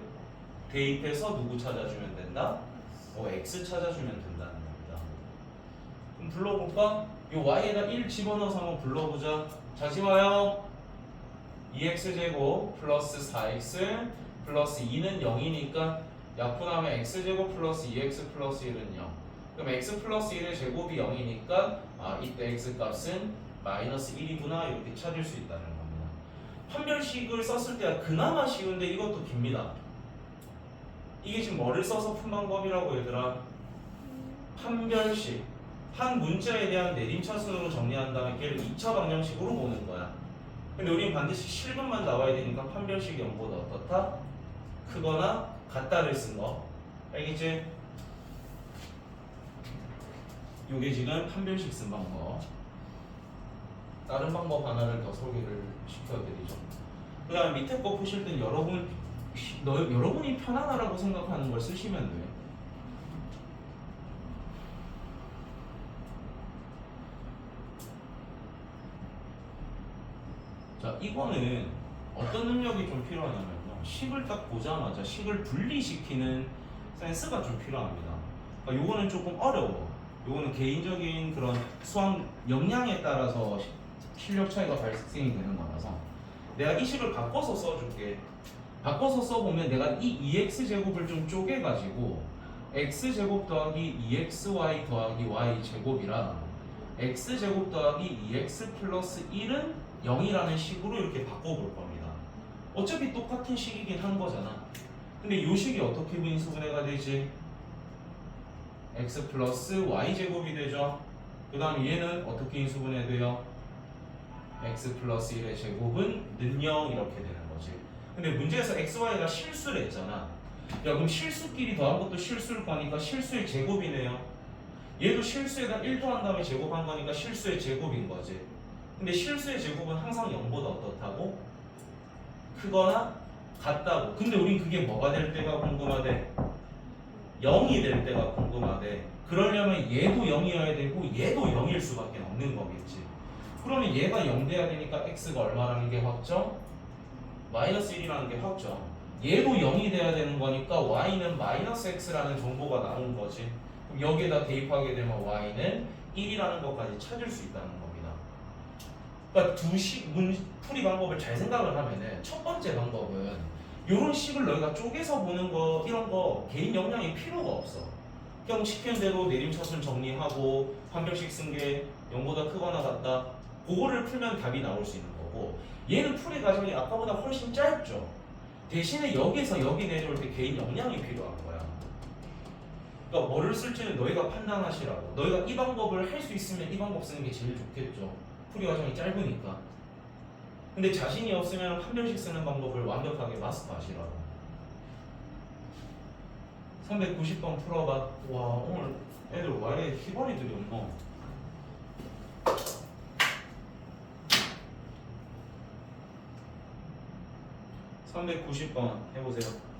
대입해서 누구 찾아주면 된다? x 찾아주면 된다는 겁니다. 그럼 불러볼까? 이 y에다 1 집어넣어서 한번 불러보자. 다시 봐요. 2x제곱 플러스 4x 플러스 2는 0이니까 약분하면 x제곱 플러스 2x 플러스 1은 0. 그럼 x 플러스 1의 제곱이 0이니까 이때 x 값은 마이너스 1이구나 이렇게 찾을 수 있다는 겁니다. 판별식을 썼을 때가 그나마 쉬운데 이것도 깁니다. 이게 지금 뭐를 써서 푼 방법이라고 얘들아? 판별식. 한 문자에 대한 내림차순으로 정리한 다음에 걔를 2차 방정식으로 보는 거야. 근데 우리는 반드시 실근만 나와야 되니까 판별식이 0보다 어떻다? 크거나 같다를 쓴 거. 알겠지? 요게 지금 판별식 쓴 방법. 다른 방법 하나를 더 소개를 시켜드리죠. 그 다음에 밑에 거 푸실 땐 여러분이 편하다라고 생각하는 걸 쓰시면 돼요. 자, 이거는 어떤 능력이 좀 필요하냐면요. 식을 딱 보자마자 식을 분리시키는 센스가 좀 필요합니다. 그러니까 요거는 조금 어려워. 요거는 개인적인 그런 수학 역량에 따라서 실력 차이가 발생이 되는 거라서 내가 이 식을 바꿔서 써줄게. 바꿔서 써보면 내가 이 2x제곱을 좀 쪼개가지고 x제곱 더하기 2xy 더하기 y제곱이랑 x제곱 더하기 2x 플러스 1은 0이라는 식으로 이렇게 바꿔볼 겁니다. 어차피 똑같은 식이긴 한 거잖아. 근데 이 식이 어떻게 인수분해가 되지? x 플러스 y제곱이 되죠. 그 다음 얘는 어떻게 인수분해돼요? x 플러스 1의 제곱은 는0 이렇게 되는 거지. 근데 문제에서 xy가 실수를 했잖아. 야 그럼 실수끼리 더한 것도 실수일 거니까 실수의 제곱이네요. 얘도 실수에다 1 더한 다음에 제곱한 거니까 실수의 제곱인 거지. 근데 실수의 제곱은 항상 0보다 어떻다고? 크거나 같다고. 근데 우린 그게 뭐가 될 때가 궁금하대? 0이 될 때가 궁금하대. 그러려면 얘도 0이어야 되고 얘도 0일 수밖에 없는 거겠지. 그러면 얘가 0 돼야 되니까 x가 얼마라는 게 확정? 마이너스 1이라는 게 확정. 얘도 0이 돼야 되는 거니까 y는 마이너스 x라는 정보가 나온 거지. 그럼 여기에다 대입하게 되면 y는 1이라는 것까지 찾을 수 있다는 겁니다. 그러니까 풀이 방법을 잘 생각을 하면은 첫 번째 방법은 이런 식을 너희가 쪼개서 보는 거 이런 거 개인 역량이 필요가 없어. 그냥 시키는 대로 내림차순 정리하고 판별식 쓴 게 0보다 크거나 같다. 그거를 풀면 답이 나올 수 있는 거고 얘는 풀이 과정이 아까보다 훨씬 짧죠. 대신에 여기서 여기 내려올 때 개인 역량이 필요한 거야. 그러니까 뭐를 쓸지는 너희가 판단하시라고. 너희가 이 방법을 할 수 있으면 이 방법 쓰는 게 제일 좋겠죠. 풀이 과정이 짧으니까. 근데 자신이 없으면 판별식 쓰는 방법을 완벽하게 마스터하시라고. 390번 풀어봐. 와 오늘 애들 왜 희발이들이 없노? 390번 해보세요.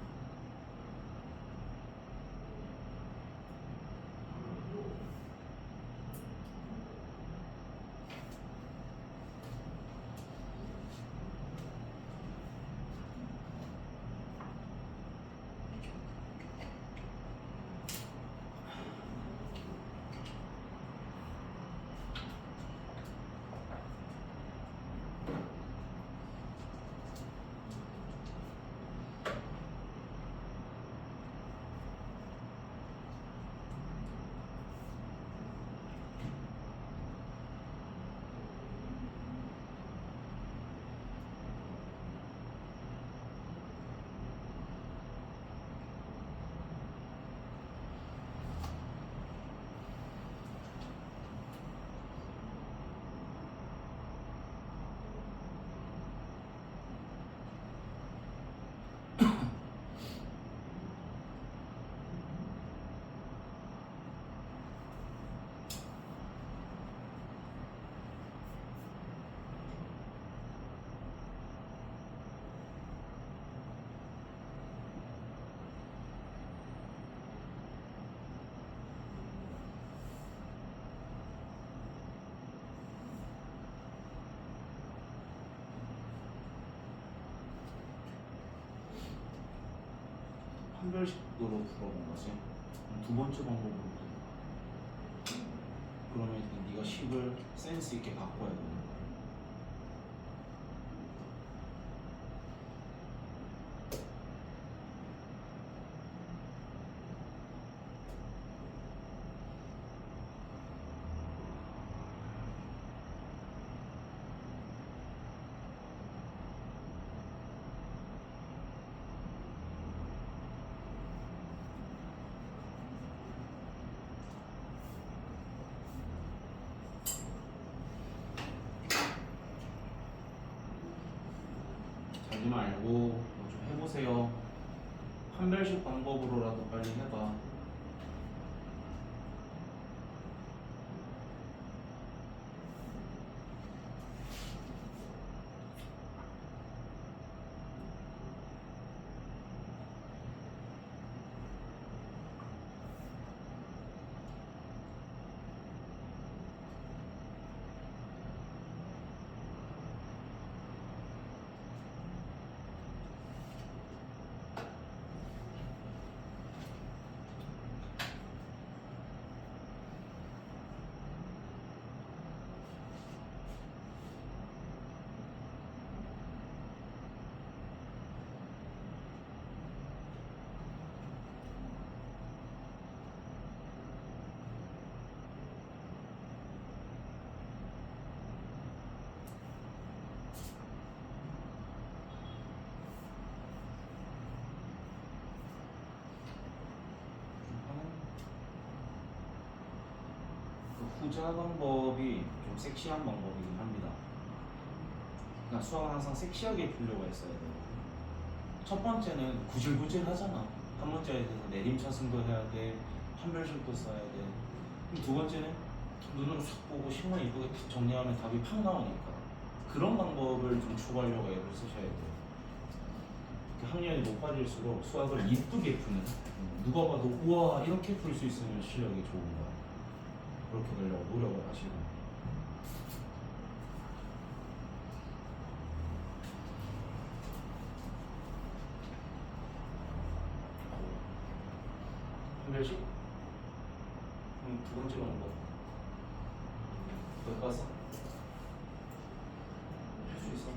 판별식으로 풀어본 거지. 두 번째 방법으로 그러면 일단 네가 식을 센스 있게 바꿔야 되는 거야. 자지 말고 뭐 좀 해보세요. 판별식 방법으로라도 빨리 해봐. 그 후자 방법이 좀 섹시한 방법이긴 합니다. 그러니까 수학은 항상 섹시하게 풀려고 했어야 돼요. 첫 번째는 구질구질 하잖아. 한 문제에 대해서 내림차순도 해야 돼, 판별식도 써야 돼. 그럼 두 번째는 눈으로 싹 보고 식만 이쁘게 정리하면 답이 팍 나오니까 그런 방법을 좀 추구하려고 애를 쓰셔야 돼요. 학년이 높아질수록 수학을 이쁘게 푸는, 누가 봐도 우와 이렇게 풀 수 있으면 실력이 좋은 거야. 그렇게 되려고 노력을 하시고. 판별식? 두 번째로 온 거. 바꿔서 할 수 있어.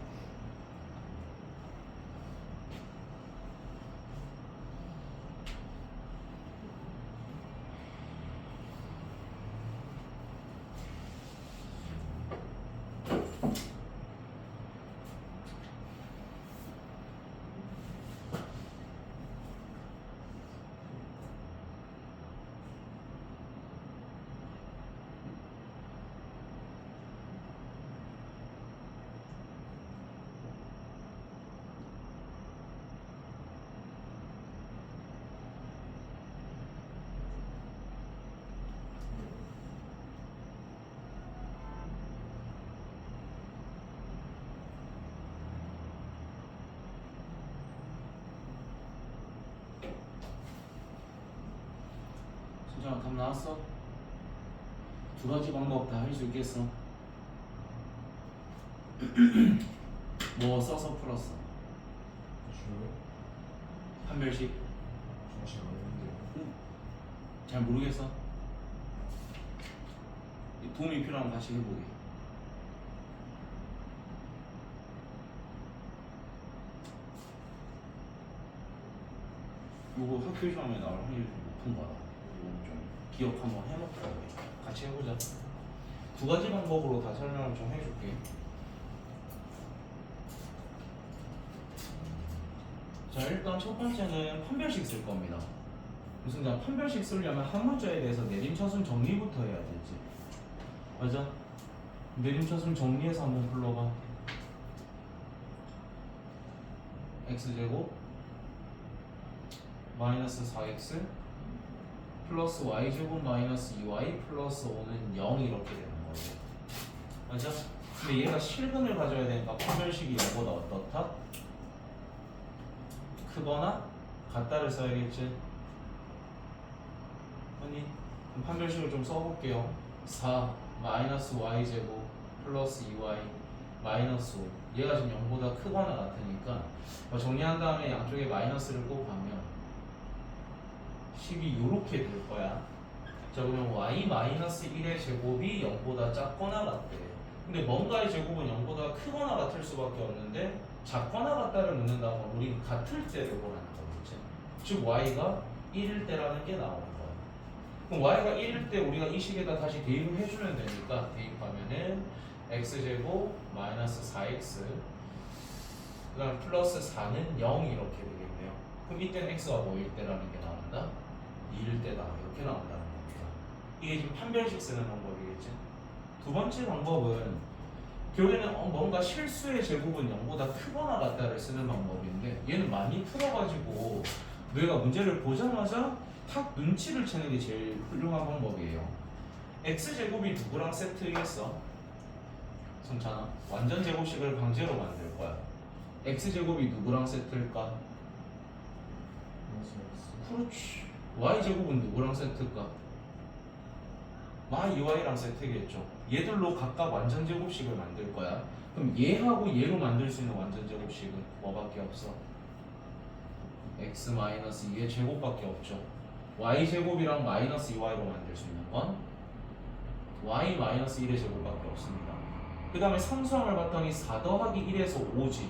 순정아 답 나왔어? 두 가지 방법 다 할 수 있겠어? 뭐 써서 풀었어? 중요? 판별식? 정신 안 오는데요. 잘 모르겠어? 도움이 필요하면 같이 해보게. 이거 학교 시험에 나올 확률이 좀 높은 거라 이거 좀 기억 한번 해놓고 같이 해보자. 두 가지 방법으로 다 설명을 좀 해줄게. 자, 일단 첫 번째는 판별식 쓸 겁니다. 무슨 자 판별식 쓰려면 한 문자에 대해서 내림차순 정리부터 해야 되지. 맞아? 내림차순 정리해서 한번 불러봐. x제곱 마이너스 4x 플러스 y제곱 마이너스 2y 플러스 5는 0 이렇게 되는 거지. 맞아? 근데 얘가 실근을 가져야 되니까 판별식이 0보다 어떻다? 크거나 같다를 써야겠지. 아니 그럼 판별식을 좀 써볼게요. 4 마이너스 y제곱 플러스 2y 마이너스 5 얘가 지금 0보다 크거나 같으니까 정리한 다음에 양쪽에 마이너스를 곱하면 10이 요렇게 될 거야. 자 그러면 y 마이너스 1의 제곱이 0보다 작거나 같대. 근데 뭔가의 제곱은 0보다 크거나 같을 수밖에 없는데 작거나 같다를 묻는다면 우리는 같을 때를 보라는 거겠지. 즉 y가 1일 때라는 게 나오는 거야. 그럼 y가 1일 때 우리가 이 식에다 다시 대입을 해주면 되니까 대입하면은 x제곱 마이너스 4x 그 다음 플러스 4는 0 이렇게 되겠네요. 그럼 이때는 x가 뭐일 때라는 게 나온다? 2일 때다 이렇게 나온다는 겁니다. 이게 지금 판별식 쓰는 방법이겠지. 두 번째 방법은 결국에는 뭔가 실수의 제곱은 0보다 크거나 같다를 쓰는 방법인데 얘는 많이 풀어가지고 너희가 문제를 보자마자 탁 눈치를 채는 게 제일 훌륭한 방법이에요. x제곱이 누구랑 세트겠어? 성찬아 완전 제곱식을 강제로 만들 거야. x제곱이 누구랑 세트일까? 그렇지. y제곱은 누구랑 세트일까? 마이 2y랑 세트겠죠. 얘들로 각각 완전 제곱식을 만들 거야. 그럼 얘하고 얘로 만들 수 있는 완전 제곱식은 뭐밖에 없어? x 마이너스 2의 제곱밖에 없죠. y제곱이랑 마이너스 2y로 만들 수 있는 건 y 마이너스 1의 제곱밖에 없습니다. 그 다음에 상수함을 봤더니 4 더하기 1에서 5지.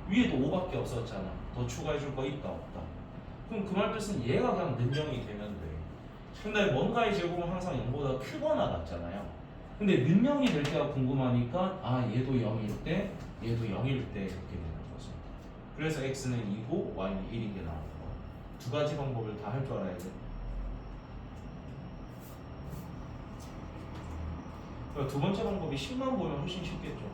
위에도 5밖에 없었잖아. 더 추가해 줄 거 있다 없다. 그럼 그 말 뜻은 얘가 그냥 는영이 되면 돼. 근데 뭔가의 제곱은 항상 0보다 크거나 같잖아요. 근데 는영이 될 때가 궁금하니까 얘도 0일 때 얘도 0일 때 이렇게 되는 거죠. 그래서 x는 2고 y는 1인 게 나오는 거야. 두 가지 방법을 다 할 줄 알아야 돼. 두 번째 방법이 10만 보면 훨씬 쉽겠죠.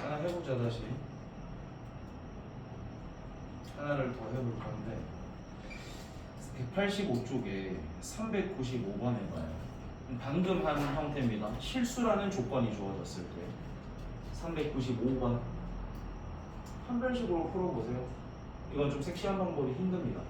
하나 해보자 다시. 하나를 더 해볼 건데 185쪽에 395번에 봐요. 방금 한 형태입니다. 실수라는 조건이 주어졌을 때 395번 판별식으로 풀어보세요. 이건 좀 섹시한 방법이 힘듭니다.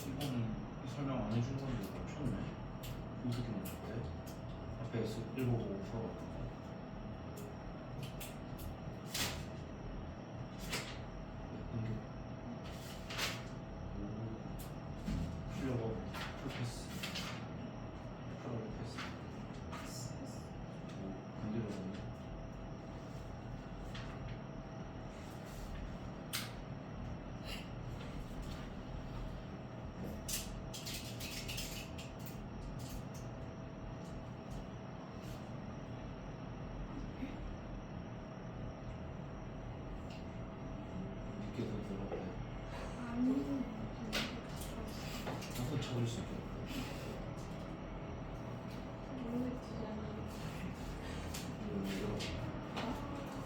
이거는 설명 안 해준 건데 멈췄네. 어떻게 멈췄대? 앞에서 읽어보고 풀어봤던 거. 넘겨. 풀려고 풀패스. 풀어보 패스. 건드려보네. 밑에서 들어가야 나도 잡을 수 있게.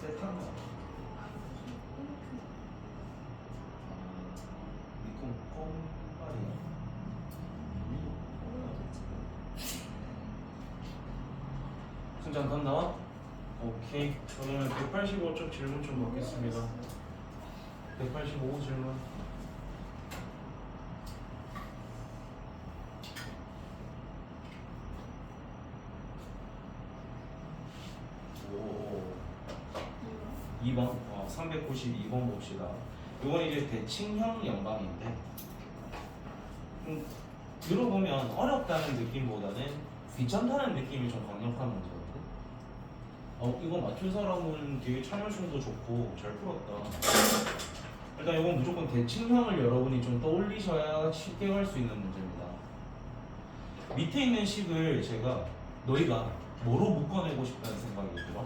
세트한 거. 미콘 껌발이야. 승장 건 나와? 오케이. 그러면 185쪽 질문 좀 받겠습니다. 185 질문. 오. 2번. 392번 봅시다. 이건 이제 대칭형 연방인데 들어보면 어렵다는 느낌보다는 귀찮다는 느낌이 좀 강력한 문제거든. 이거 맞춘 사람은 되게 참을성도 좋고 잘 풀었다. 일단 이건 무조건 대칭형을 여러분이 좀 떠올리셔야 쉽게 갈 수 있는 문제입니다. 밑에 있는 식을 제가 너희가 뭐로 묶어내고 싶다는 생각이 들어?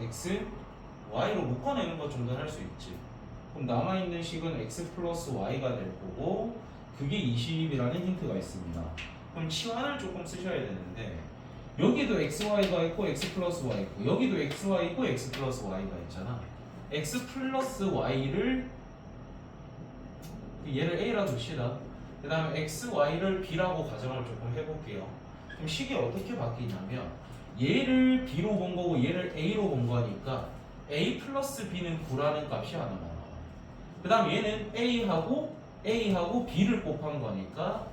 x, y로 묶어내는 것 정도는 할 수 있지. 그럼 남아있는 식은 x 플러스 y가 될 거고 그게 20이라는 힌트가 있습니다. 그럼 치환을 조금 쓰셔야 되는데 여기도 xy가 있고 x 플러스 y 있고 여기도 xy 있고 x 플러스 y가 있잖아. x 플러스 y를 얘를 a라 둡시다. 그 다음에 xy를 b라고 가정을 조금 해볼게요. 그럼 식이 어떻게 바뀌냐면 얘를 b로 본 거고 얘를 a로 본 거니까 a 플러스 b는 9라는 값이 하나가 나와. 그 다음 얘는 a하고 b를 곱한 거니까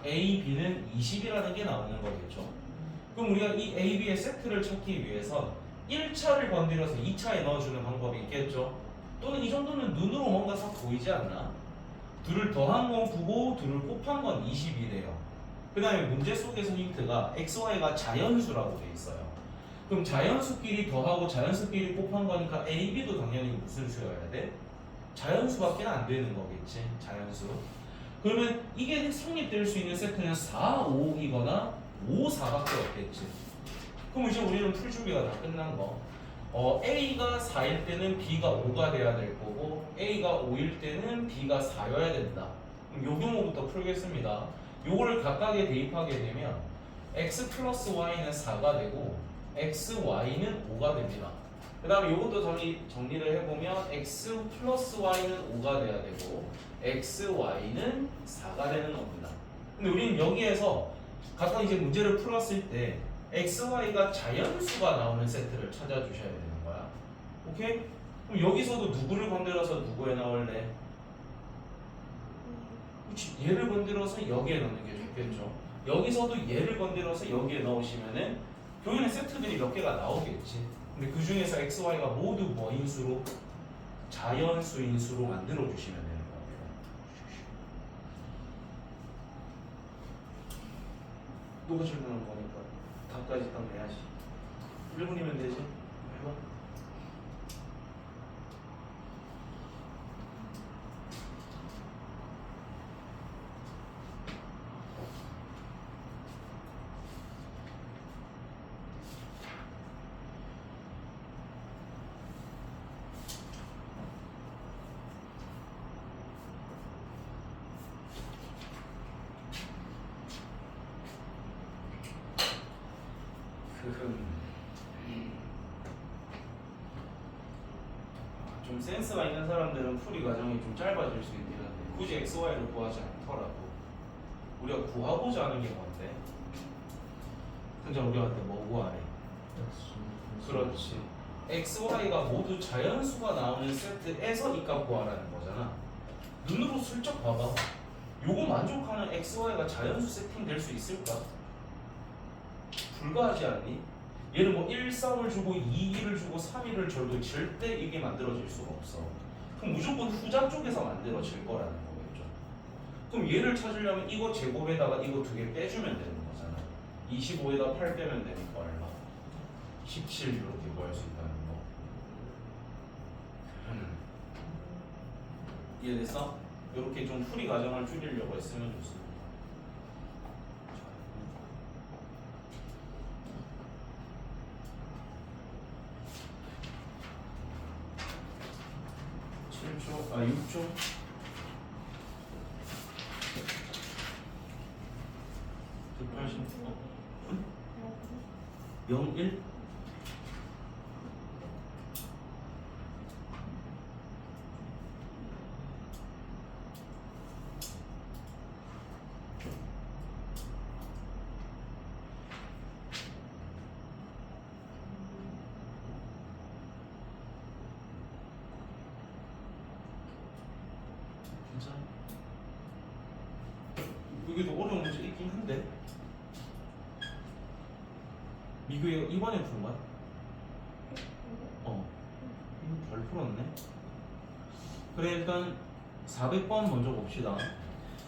a, b는 20이라는 게 나오는 거겠죠. 그럼 우리가 이 a, b의 세트를 찾기 위해서 1차를 건드려서 2차에 넣어주는 방법이 있겠죠. 또는 이 정도는 눈으로 뭔가 싹 보이지 않나? 둘을 더한 건 9고 둘을 곱한 건 20이래요. 그 다음에 문제 속에서 힌트가 xy가 자연수라고 돼 있어요. 그럼 자연수끼리 더하고 자연수끼리 곱한 거니까 a, b도 당연히 무슨 수여야 돼? 자연수밖에 안 되는 거겠지. 자연수. 그러면 이게 성립될 수 있는 세트는 4, 5이거나 5, 4밖에 없겠지. 그럼 이제 우리는 풀 준비가 다 끝난 거. A가 4일 때는 B가 5가 돼야 될 거고 A가 5일 때는 B가 4여야 된다. 그럼 요 경우부터 풀겠습니다. 요거를 각각에 대입하게 되면 X 플러스 Y는 4가 되고 XY는 5가 됩니다. 그 다음에 요것도 정리를 해보면 X 플러스 Y는 5가 돼야 되고 XY는 4가 되는 겁니다. 근데 우리는 여기에서 각각 이제 문제를 풀었을 때 XY가 자연수가 나오는 세트를 찾아주셔야 되는 거야. 오케이? 그럼 여기서도 누구를 건드려서 누구에 나올래? 그렇지. 얘를 건드려서 여기에 넣는 게 좋겠죠. 여기서도 얘를 건드려서 여기에 넣으시면은 교인의 세트들이 몇 개가 나오겠지. 근데 그 중에서 XY가 모두 뭐인 수로? 자연수인 수로 만들어 주시면 되는 거예요. 누가 질문한 거니까 답까지 딱 내야지. 1분이면 되지? 해봐. 좀 센스가 있는 사람들은 풀이 과정이 좀 짧아질 수 있긴 한데 굳이 XY를 구하지 않더라도 우리가 구하고자 하는 게 뭔데? 진짜 우리한테 뭐 구하래? 그렇지. XY가 모두 자연수가 나오는 세트에서 이 값 구하라는 거잖아. 눈으로 슬쩍 봐봐. 요거 만족하는 xy가 자연수 세팅될 수 있을까? 불가하지 않니? 얘는 뭐 1, 3을 주고 2, 1을 주고 3, 1을 줘도 절대 이게 만들어질 수가 없어. 그럼 무조건 후자 쪽에서 만들어질 거라는 거겠죠. 그럼 얘를 찾으려면 이거 제곱에다가 이거 두 개 빼주면 되는 거잖아. 25에다 8 빼면 되니까 얼마? 17 이렇게 구할 수 있다는 거. 이해됐어? 이렇게 좀 풀이 과정을 줄이려고 했으면 좋습니다. 7초, 6초. 180. 0, 1. 괜찮아? 여기도 어려운 문제 있긴 한데 미규가 이번에 푼 거야? 잘 풀었네. 그래 일단 400번 먼저 봅시다.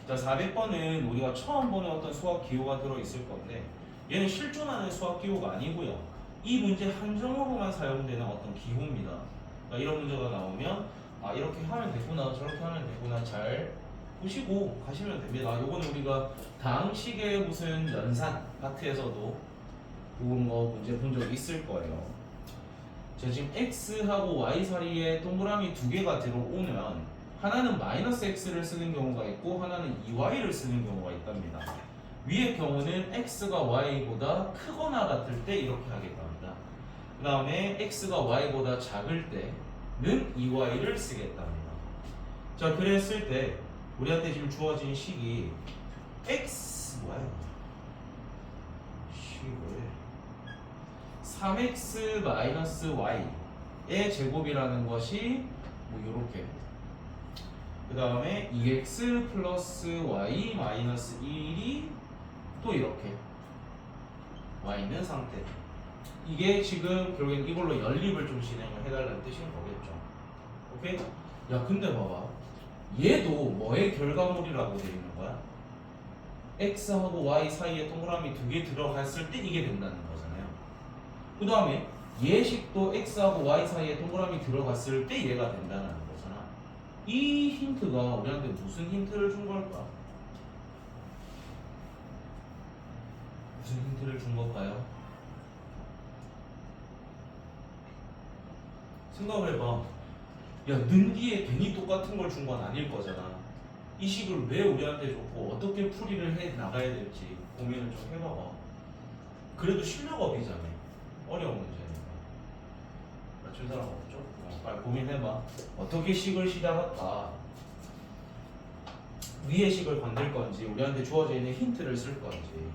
자 400번은 우리가 처음 보는 어떤 수학 기호가 들어있을 건데 얘는 실존하는 수학 기호가 아니고요. 이 문제 한정으로만 사용되는 어떤 기호입니다. 그러니까 이런 문제가 나오면 아 이렇게 하면 되구나 저렇게 하면 되구나 잘 보시고 가시면 됩니다. 요거는 우리가 다항식의 무슨 연산 파트에서도 요런 거 문제 본 적 있을 거예요. 자 지금 x하고 y 사이에 동그라미 두 개가 들어오면 하나는 마이너스 x를 쓰는 경우가 있고 하나는 2y를 쓰는 경우가 있답니다. 위의 경우는 x가 y보다 크거나 같을 때 이렇게 하겠답니다. 그 다음에 x가 y보다 작을 때는 2y를 쓰겠답니다. 자 그랬을 때 우리한테 지금 주어진 식이 x 뭐야 식을 3x 마이너스 y의 제곱이라는 것이 뭐 요렇게 그 다음에 2x 플러스 y 마이너스 1이 또 이렇게 와 있는 상태. 이게 지금 결국엔 이걸로 연립을 좀 진행을 해달라는 뜻인 거겠죠. 오케이? 야 근데 봐봐 얘도 뭐의 결과물이라고 되어 있는 거야? x하고 y 사이에 동그라미 두 개 들어갔을 때 이게 된다는 거잖아요. 그 다음에 얘식도 x하고 y 사이에 동그라미 들어갔을 때 얘가 된다는 거잖아. 이 힌트가 우리한테 무슨 힌트를 준 걸까? 무슨 힌트를 준 걸까요? 생각을 해봐. 야, 는 뒤에 괜히 똑같은 걸 준 건 아닐 거잖아. 이 식을 왜 우리한테 줬고 어떻게 풀이를 해 나가야 될지 고민을 좀 해봐봐. 그래도 실력업이잖아. 어려운 문제니까. 맞춘 사람 없죠? 빨리 고민해봐. 어떻게 식을 시작할까? 위의 식을 건들 건지 우리한테 주어져 있는 힌트를 쓸 건지.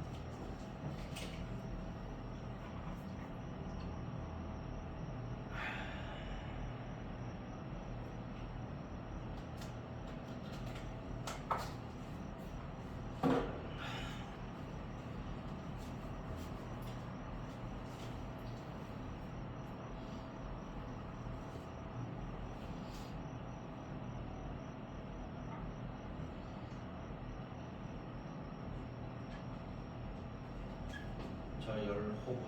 자, 열호분.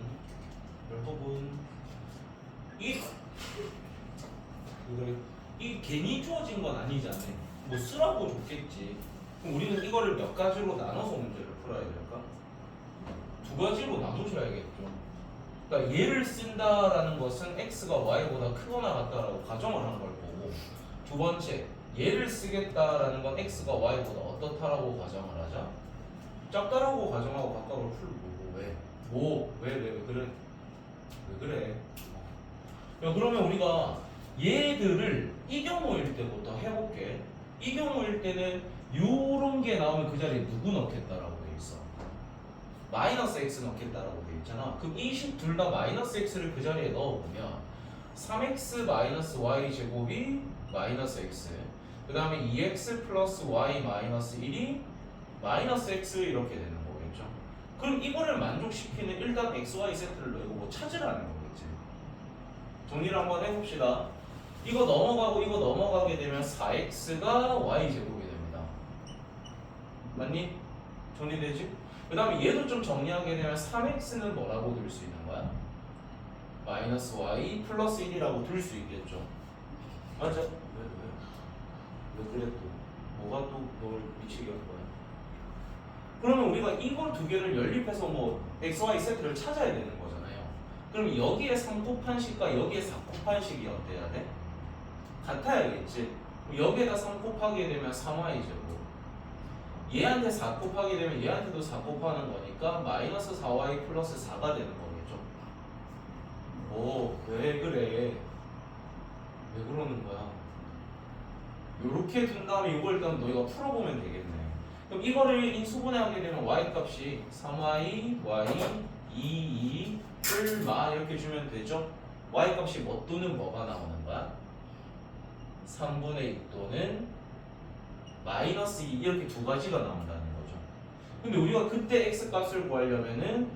이 괜히 주어진 건 아니잖아요. 뭐 쓰라고 줬겠지. 그럼 우리는 이거를 몇 가지로 나눠서 문제를 풀어야 될까? 두 가지로 나누셔야겠죠. 그러니까 얘를 쓴다라는 것은 x가 y보다 크거나 같다라고 가정을 한 걸 보고, 두 번째 얘를 쓰겠다라는 건 x가 y보다 어떻다라고 가정을 하자. 작다라고 가정하고 각각을 풀고 왜? 왜 그래? 왜 그래? 야 그러면 우리가 얘들을 이 경우일 때부터 해볼게. 이 경우일 때는 요런 게 나오면 그 자리에 누구 넣겠다라고 돼 있어? 마이너스 x 넣겠다라고 돼 있잖아. 그럼 이 식 둘 다 마이너스 x를 그 자리에 넣어보면 3x 마이너스 y 제곱이 마이너스 x 그 다음에 2x 플러스 y 마이너스 1이 마이너스 x 이렇게 되는 거겠죠. 그럼 이거를 만족시키는 일단 x, y 세트를 너희가 뭐 찾으라는 거겠지. 정리를 한번 해봅시다. 이거 넘어가고 이거 넘어가게 되면 4x가 y제곱이 됩니다. 맞니? 정리되지? 그 다음에 얘도 좀 정리하게 되면 3x는 뭐라고 둘 수 있는 거야? 마이너스 y 플러스 1이라고 둘 수 있겠죠. 맞아? 왜 그래 또? 뭐가 또 널 미치게 한 거야? 그러면 우리가 이걸 두 개를 연립해서 뭐 x, y 세트를 찾아야 되는 거잖아요. 그럼 여기에 3 곱한식과 여기에 4 곱한식이 어때야 돼? 같아야겠지. 여기에다 3 곱하게 되면 3y제곱. 얘한테 4 곱하게 되면 얘한테도 4 곱하는 거니까 마이너스 4y 플러스 4가 되는 거겠죠. 오, 왜 그래? 왜 그러는 거야? 요렇게 둔 다음에 이걸 일단 너희가 풀어보면 되겠네. 그럼 이거를 인수분해하게 되면 y 값이 3y, y, 2, 2를 마 이렇게 주면 되죠. y 값이 뭐 또는 뭐가 나오는 거야? 3분의 2 또는 마이너스 2 이렇게 두 가지가 나온다는 거죠. 근데 우리가 그때 x 값을 구하려면은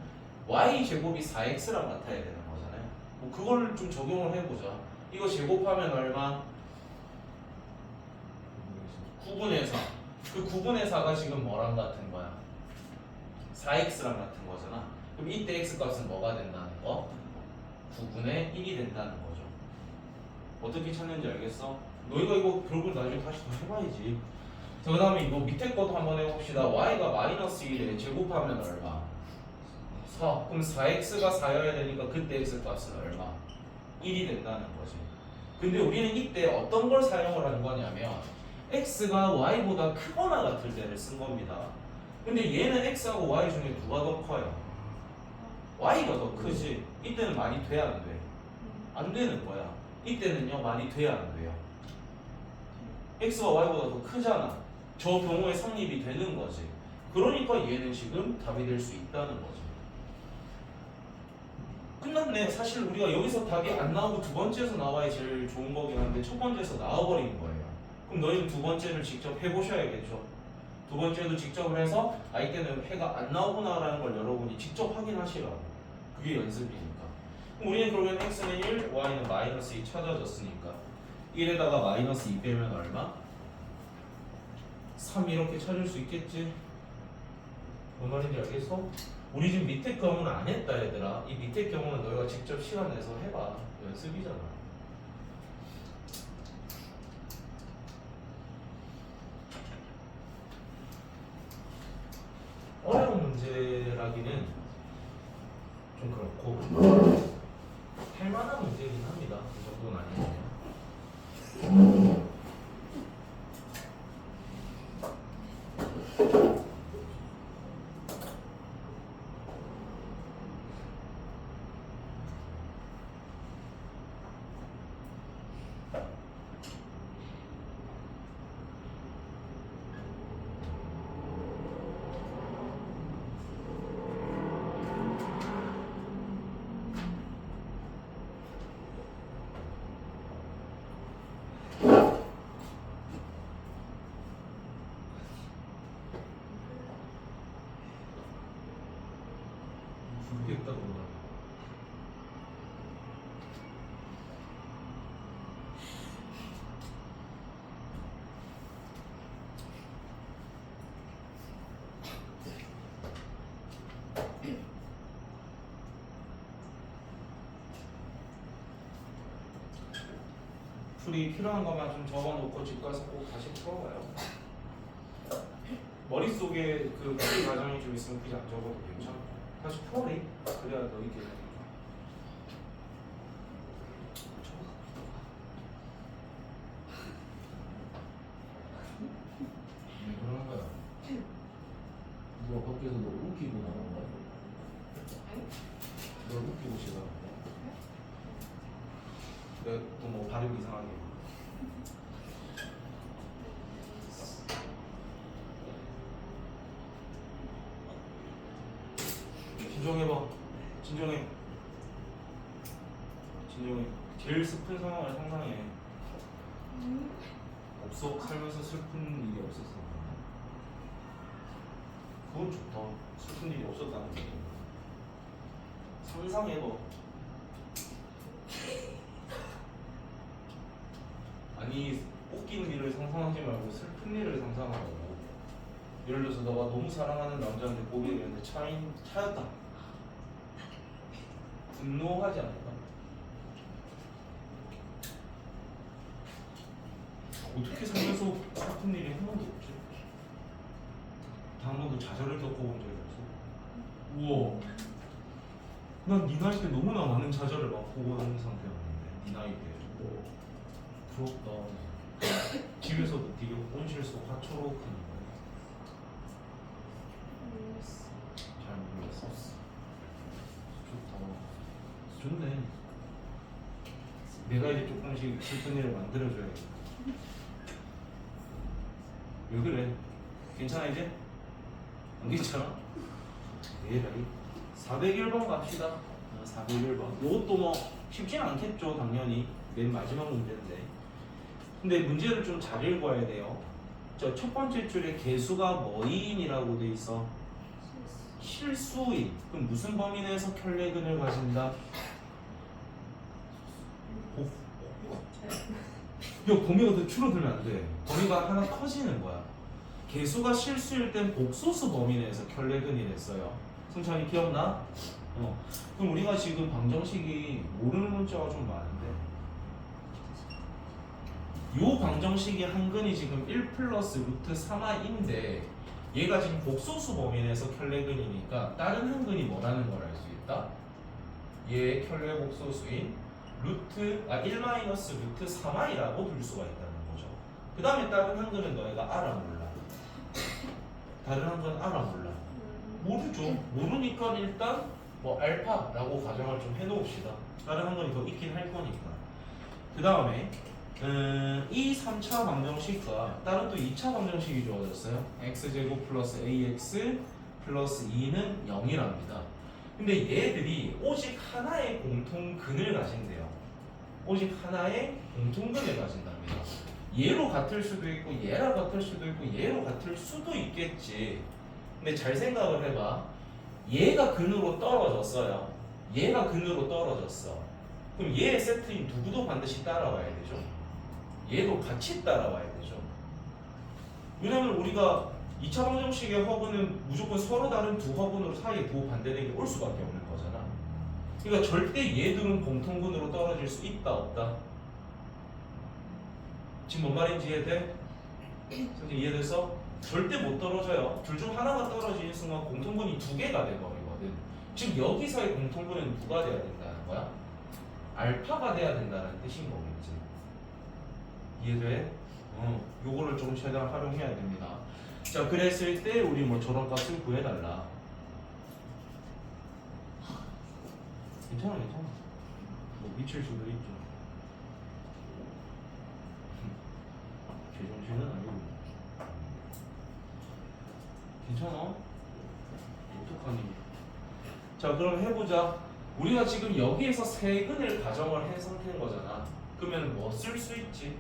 y 제곱이 4x랑 같아야 되는 거잖아요. 뭐 그걸 좀 적용을 해보자. 이거 제곱하면 얼마? 9분의 4. 그 9분의 4가 지금 뭐랑 같은 거야? 4x랑 같은 거잖아. 그럼 이때 x 값은 뭐가 된다는 거? 9분의 1이 된다는 거죠. 어떻게 찾는지 알겠어? 너희가 이거 결국 나중에 다시 더 해봐야지. 자, 그 다음에 이거 밑에 것도 한번 해봅시다. y가 마이너스 1에 제곱하면 얼마? 4. 그럼 4x가 4여야 되니까 그때 x 값은 얼마? 1이 된다는 거지. 근데 우리는 이때 어떤 걸 사용을 한 거냐면 x가 y보다 크거나 같을 때를 쓴 겁니다. 근데 얘는 x하고 y 중에 누가 더 커요? y가 더 크지. 이때는 많이 돼, 안 돼? 안 되는 거야. 이때는요 많이 돼야 안 돼요. x가 y보다 더 크잖아. 저 경우에 성립이 되는 거지. 그러니까 얘는 지금 답이 될 수 있다는 거지. 끝났네. 사실 우리가 여기서 답이 안 나오고 두 번째에서 나와야 제일 좋은 거긴 한데 첫 번째에서 나와버린 거예요. 그럼 너희는 두 번째를 직접 해보셔야겠죠. 두 번째도 직접을 해서 아 이때는 해가 안 나오구나라는 걸 여러분이 직접 확인하시라고. 그게 연습이니까. 그럼 우리는 결국엔 x는 1, y는 마이너스 2 찾아졌으니까 1에다가 마이너스 2 빼면 얼마? 3 이렇게 찾을 수 있겠지? 뭔 말인지 알겠어? 우리 지금 밑에 경우는 안 했다 얘들아. 이 밑에 경우는 너희가 직접 시간 내서 해봐. 연습이잖아. 어려운 문제라기는 좀 그렇고 할 만한 문제이긴 합니다. 그 정도는 아니에요. 모르겠다 그러나. 풀이 필요한 것만 좀 적어놓고 집 가서 꼭 다시 풀어봐요. 머릿속에 그 풀이 과정이 좀 있으면 굳이 안 적어도 괜찮아. 다시 풀어내. 그래야 너희끼리 왜 그러는 거야? 누가 밖에서 너 웃기고 나온 거야? 너 웃기고 시작한 거야? 내가 또 뭐 발음 이상하게 진정해봐. 진정해. 진정해. 제일 슬픈 상황을 상상해. 없어. 살면서 슬픈 일이 없었어. 그건 좋다. 슬픈 일이 없었다는 게. 상상해봐. 아니 웃기는 일을 상상하지 말고 슬픈 일을 상상하라고. 예를 들어서 너가 너무 사랑하는 남자한테 고백을 했는데 차였다. 분노하지 않을까? 어떻게 살면서 슬픈 일이 한 번도 없지? 단 한 번도 좌절을 겪어본 적이 없어. 우와. 난 네 나이 때 너무나 많은 좌절을 맛보고 있는 상태였는데 네 나이 때. 부럽다. 집에서도 되게 온실 속 화초로 크는 거야. 잘 몰랐어. 좋다. 좋네. 내가 이제 조금씩 슬픈 일을 만들어줘야겠다. 왜 그래? 괜찮아 이제? 안 괜찮아? 에라이 401번 갑시다. 401번. 이것도 뭐 쉽진 않겠죠 당연히. 맨 마지막 문제인데. 근데 문제를 좀 잘 읽어야 돼요. 저 첫 번째 줄에 개수가 뭐인이라고 돼 있어? 실수인. 그럼 무슨 범위 내에서 켤레근을 가진다? 야 범위가 더 줄어들면 안 돼. 범위가 하나 커지는 거야. 개수가 실수일 땐 복소수 범위 내에서 켤레근이 됐어요. 승찬이 기억나? 그럼 우리가 지금 방정식이 모르는 문자가 좀 많은데 요 방정식의 한근이 지금 1 플러스 루트 3i인데 얘가 지금 복소수 범위 내에서 켤레근이니까 다른 한근이 뭐라는 걸 알 수 있다? 얘의 켤레 복소수인 1 마이너스 루트 3i라고 둘 수가 있다는 거죠. 그 다음에 다른 한근은 너희가 알아 몰라? 다른 한근 알아 몰라? 모르죠. 모르니까 일단 뭐 알파라고 가정을 좀 해놓읍시다. 다른 한근이 더 있긴 할 거니까. 그 다음에 이 3차 방정식과 다른 또 2차 방정식이 주어졌어요. x제곱 플러스 ax 플러스 2는 0이랍니다. 근데 얘들이 오직 하나의 공통근을 가진대요. 오직 하나의 공통근을 가진답니다. 얘로 같을 수도 있고 얘랑 같을 수도 있고 얘로 같을 수도 있겠지. 근데 잘 생각을 해봐. 얘가 근으로 떨어졌어요. 얘가 근으로 떨어졌어. 그럼 얘의 세트인 누구도 반드시 따라와야 되죠. 얘도 같이 따라와야 되죠. 왜냐면 우리가 2차 방정식의 허근은 무조건 서로 다른 두 허근으로 사이에 두 반대되게 올 수밖에 없는 거잖아. 그러니까 절대 얘들은 공통근으로 떨어질 수 있다 없다? 지금 뭔 말인지 이해돼? 선생님 이해됐어? 절대 못 떨어져요. 둘 중 하나가 떨어지는 순간 공통근이 두 개가 돼버리거든. 지금 여기서의 공통근은 누가 돼야 된다는 거야? 알파가 돼야 된다는 뜻인 거겠지. 이해돼? 요거를 좀 최대한 활용해야 됩니다. 자, 그랬을 때 우리 뭐 저런 값을 구해달라. 괜찮아. 뭐 미칠 수도 있죠. 제정신은 아니고. 괜찮아? 어떡하니? 자, 그럼 해보자. 우리가 지금 여기에서 세근을 가정을 한 상태인 거잖아. 그러면 뭐 쓸 수 있지?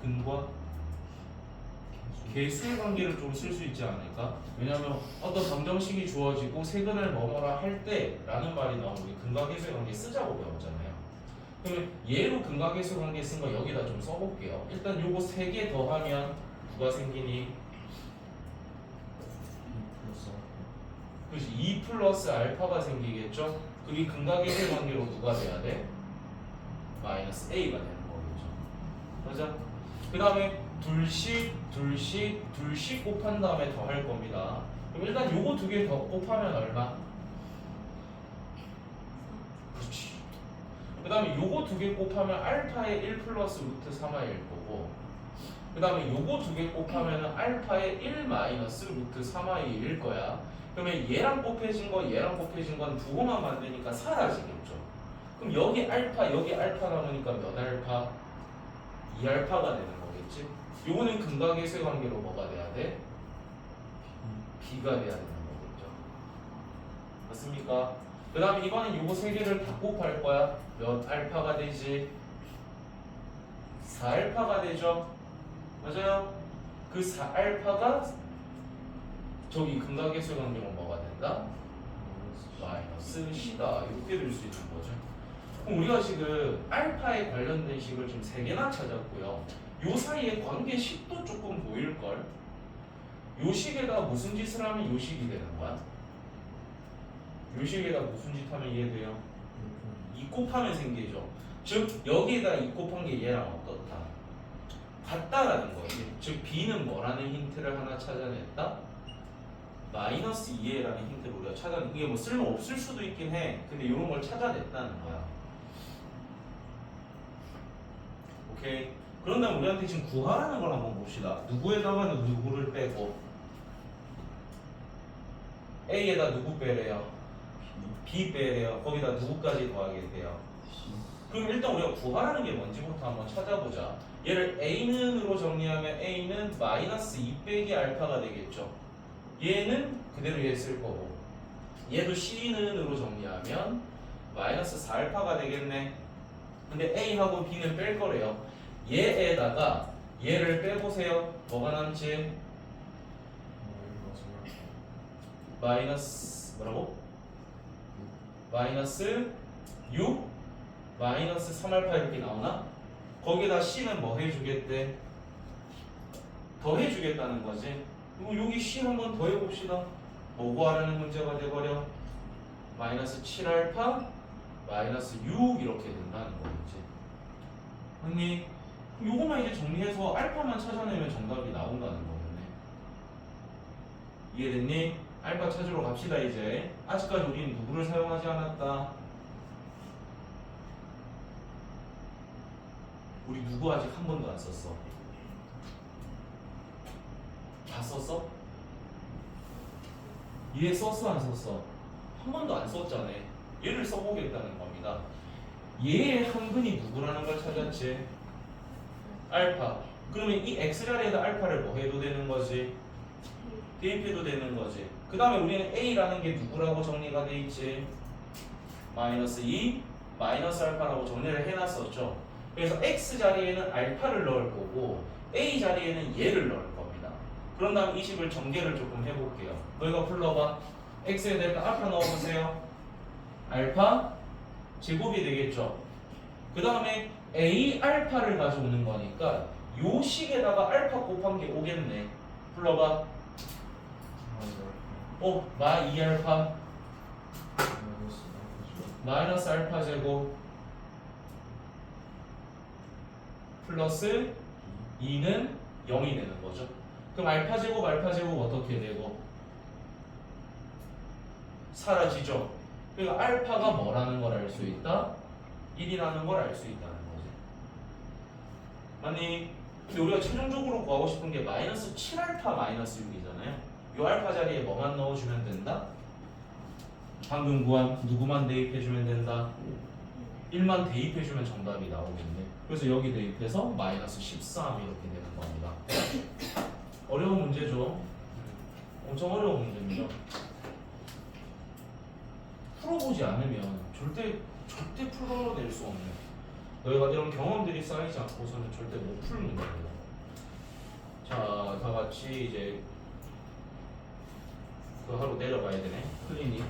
근과 개수의 관계를 좀 쓸 수 있지 않을까? 왜냐하면 어떤 방정식이 주어지고 세근을 뭐뭐라 할 때라는 말이 나오면 우리 근과 개수의 관계 쓰자고 배웠잖아요. 그러면 얘로 근과 개수 관계 쓴 거 여기다 좀 써볼게요. 일단 요거 3개 더하면 누가 생기니? 그렇지, 2 플러스 알파가 생기겠죠? 그게 근과 개수의 관계로 누가 돼야 돼? 마이너스 a가 되는 거겠죠. 그죠? 그 다음에 둘씩 곱한 다음에 더 할 겁니다. 그럼 일단 요거 2개 더 곱하면 얼마? 그렇지. 그 다음에 요거 2개 곱하면 알파의 1 플러스 루트 3i일 거고, 그 다음에 요거 2개 곱하면 알파의 1 마이너스 루트 3i일 거야. 그러면 얘랑 곱해진 거 얘랑 곱해진 건 부호만 만드니까 사라지겠죠. 그럼 여기 알파 남으니까 몇 알파? 2알파가 되는 거겠지. 요거는 근과 개수의 관계로 뭐가 돼야 돼? B가 돼야 되는 거겠죠. 맞습니까? 그 다음에 이번엔 요거 세 개를 다 곱할 거야. 몇 알파가 되지? 4알파가 되죠. 맞아요? 그 4알파가 저기 근각계수의 강경은 뭐가 된다? 마이너스 C다. 이렇게 될 수 있는 거죠. 그럼 우리가 지금 알파에 관련된 식을 지금 3개나 찾았고요. 요 사이에 관계 식도 조금 보일걸? 요 식에다 무슨 짓을 하면 요 식이 되는 거야? 요 식에다 무슨 짓 하면 이해돼요? 2 곱하면 생기죠. 즉 여기에다 2 곱한 게 얘랑 어떻다? 같다라는 거지. 즉 B는 뭐라는 힌트를 하나 찾아냈다? 마이너스 2A라는 힌트를 우리가 찾아낸, 이게 뭐 쓸모없을 수도 있긴 해. 근데 이런 걸 찾아냈다는 거야. 오케이. 그런 다음 우리한테 지금 구하라는 걸 한번 봅시다. 누구에다가는 누구를 빼고 A에다 누구 빼래요? B 빼래요. 거기다 누구까지 더하겠대요? 그럼 일단 우리가 구하라는 게 뭔지부터 한번 찾아보자. 얘를 A는으로 정리하면 A는 마이너스 2 빼기 알파가 되겠죠. 얘는 그대로 얘 쓸 거고, 얘도 C는으로 정리하면 마이너스 4알파가 되겠네. 근데 A하고 B는 뺄 거래요. 얘에다가 얘를 빼보세요. 뭐가 남지? 마이너스 뭐라고? 마이너스 6? 마이너스 3알파 이렇게 나오나? 거기다 C는 뭐 해주겠대? 더 해주겠다는 거지. 그리고 여기 C 한번 더 해봅시다. 뭐 구하라는 문제가 돼버려? 마이너스 7알파 마이너스 6 이렇게 된다는 거겠지. 언니 요거만 이제 정리해서 알파만 찾아내면 정답이 나온다는 거겠네. 이해됐니? 알파 찾으러 갑시다. 이제 아직까지 우리는 누구를 사용하지 않았다. 우리 누구 아직 한 번도 안 썼어. 다 썼어? 얘 썼어 안 썼어? 한 번도 안 썼잖아. 얘를 써보겠다는 겁니다. 얘의 한근이 누구라는 걸 찾았지? 알파. 그러면 이 x자리에다 알파를 뭐 해도 되는 거지? 대입해도 되는 거지. 그 다음에 우리는 a라는 게 누구라고 정리가 돼 있지? 마이너스 2 마이너스 알파라고 정리를 해놨었죠. 그래서 x자리에는 알파를 넣을 거고 a자리에는 얘를 넣을 겁니다. 그런 다음 이 식을 전개를 조금 해볼게요. 너희가 불러봐. x에 대해서 알파 넣어보세요. 알파 제곱이 되겠죠. 그 다음에 a 알파를 가져오는 거니까 요 식에다가 알파 곱한 게 오겠네. 불러봐. 마 2알파 마이너스 알파 제곱 플러스 2는 0이 되는 거죠. 그럼 알파 제곱 어떻게 되고? 사라지죠. 그러니까 알파가 뭐라는 걸 알 수 있다? 1이라는 걸 알 수 있다는 거지. 맞니? 근데 우리가 최종적으로 구하고 싶은 게 마이너스 7알파 마이너스 6이잖아요. 요 알파 자리에 뭐만 넣어주면 된다? 방금 구한 누구만 대입해주면 된다? 1만 대입해주면 정답이 나오겠네. 그래서 여기 대입해서 마이너스 13 이렇게 되는 겁니다. 어려운 문제죠? 엄청 어려운 문제입니다. 풀어보지 않으면 절대 풀어낼 수 없는, 너희가 이런 경험들이 쌓이지 않고서는 절대 못 풀 문제입니다. 자, 다 같이 이제 그 하루 내려가야 되네. 클리닉.